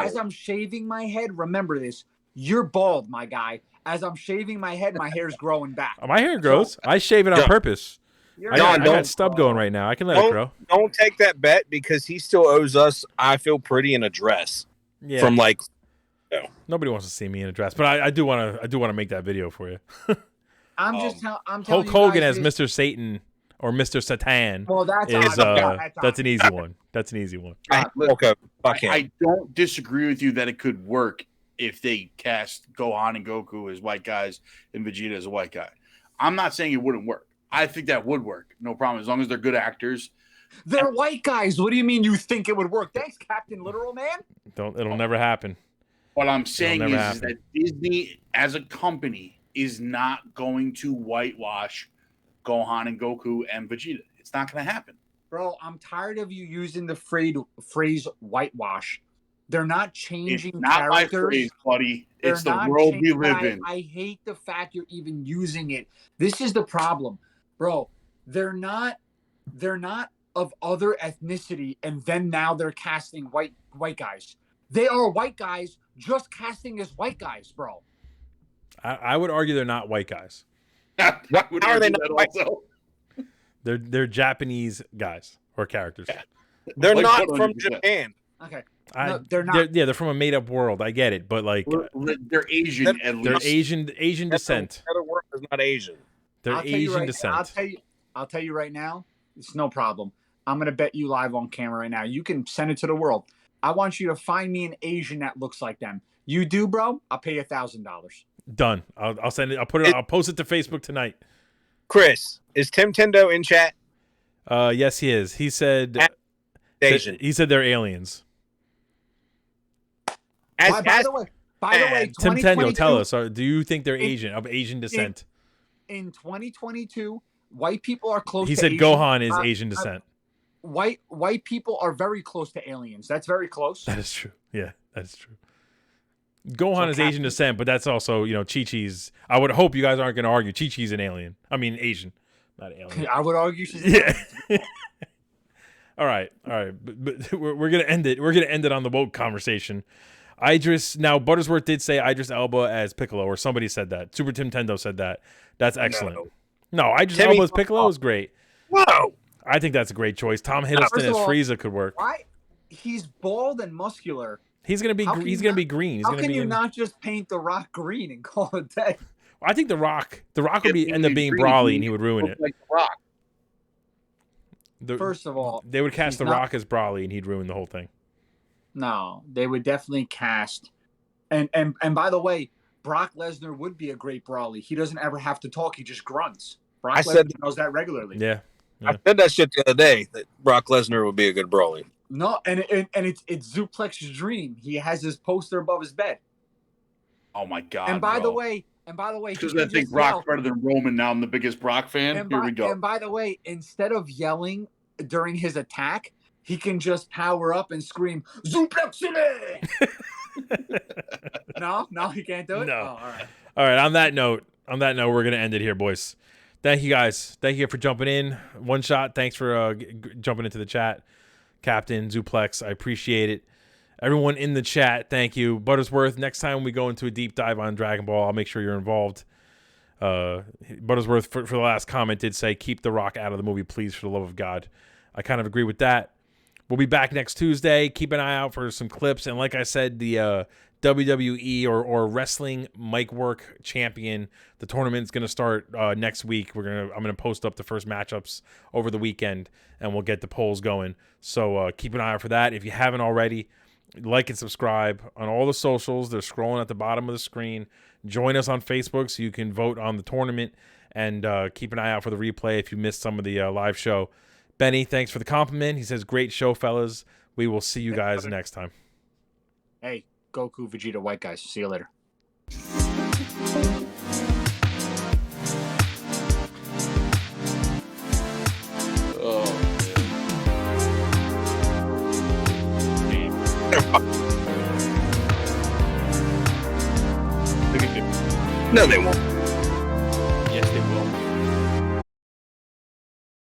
As I'm shaving my head, remember this: you're bald, my guy. As I'm shaving my head, my hair's growing back. My hair grows. I shave it on purpose. I got stub going right now. I can let it grow. Don't take that bet because he still owes us I Feel Pretty in a dress. Yeah. From nobody wants to see me in a dress, but I do want to make that video for you. I'm telling Hulk Hogan as Mr. Satan or Mr. Satan. Well, that's an easy one. That's an easy one. I don't disagree with you that it could work if they cast Gohan and Goku as white guys and Vegeta as a white guy. I'm not saying it wouldn't work. I think that would work. No problem. As long as they're good actors. They're white guys. What do you mean you think it would work? Thanks, Captain Literal Man. It'll never happen. What I'm saying is that Disney as a company is not going to whitewash Gohan and Goku and Vegeta. It's not going to happen. Bro, I'm tired of you using the phrase whitewash. They're not changing it's not characters. My phrase, buddy. It's the world we live in. I hate the fact you're even using it. This is the problem. Bro, they're not of other ethnicity, and then now they're casting white guys. They are white guys just casting as white guys, bro. I would argue they're not white guys. How are they not white? They're Japanese guys or characters. Yeah. They're not from Japan. Okay. No, they're not. They're from a made up world. I get it, but like they're Asian. They're Asian descent. Other word is not Asian. They're Asian descent. I'll tell you right now. It's no problem. I'm gonna bet you live on camera right now. You can send it to the world. I want you to find me an Asian that looks like them. You do, bro? I'll pay you $1,000. Done. I'll send it. I'll post it to Facebook tonight. Chris, is Tim Tendo in chat? Yes, he is. He said Asian. He said they're aliens. By the way, Tim Tendo, tell us. Do you think they're Asian of Asian descent? In 2022, white people are close. He to said Asian. Gohan is Asian descent. White people are very close to aliens. That's very close. That is true. Yeah, that is true. Gohan is Asian descent, but that's also, Chi-Chi's. I would hope you guys aren't going to argue Chi-Chi's an alien. I mean, Asian, not alien. I would argue she's All right. But we're gonna end it. We're gonna end it on the woke conversation. Now Buttersworth did say Idris Elba as Piccolo, or somebody said that. Super Nintendo said that. That's excellent. No, Idris Elba as Piccolo is great. Whoa! I think that's a great choice. Tom Hiddleston as Frieza could work. Why? He's bald and muscular. He's gonna be. He's gonna be green. How can you not just paint The Rock green and call it day? I think The Rock would end up being Brawley, and he would ruin it. Like The Rock. First of all, they would cast The Rock as Brawley, and he'd ruin the whole thing. No, they would definitely cast. And by the way, Brock Lesnar would be a great Brawley. He doesn't ever have to talk; he just grunts. Brock Lesnar knows that regularly. Yeah. I said that shit the other day that Brock Lesnar would be a good Brawley. No, and it's Zuplex's dream. He has his poster above his bed. Oh my god! And by the way, because I think Brock's better than Roman. Now I'm the biggest Brock fan. Here we go. And by the way, instead of yelling during his attack, he can just power up and scream Zuplexile. No, he can't do it. No. Oh, all right. On that note, we're gonna end it here, boys. Thank you guys. Thank you for jumping in. One shot. Thanks for jumping into the chat, Captain Zuplex. I appreciate it. Everyone in the chat, thank you. Buttersworth, next time we go into a deep dive on Dragon Ball, I'll make sure you're involved. Buttersworth, for the last comment, did say, keep The Rock out of the movie, please, for the love of God. I kind of agree with that. We'll be back next Tuesday. Keep an eye out for some clips. And like I said, the WWE or Wrestling Mic Work Champion, the tournament's going to start next week. I'm going to post up the first matchups over the weekend, and we'll get the polls going. So keep an eye out for that. If you haven't already, like and subscribe on all the socials. They're scrolling at the bottom of the screen. Join us on Facebook so you can vote on the tournament, and keep an eye out for the replay if you missed some of the live show. Benny, thanks for the compliment. He says, great show, fellas. We will see you guys next time. Hey, Goku, Vegeta, white guys. See you later. No, they won't.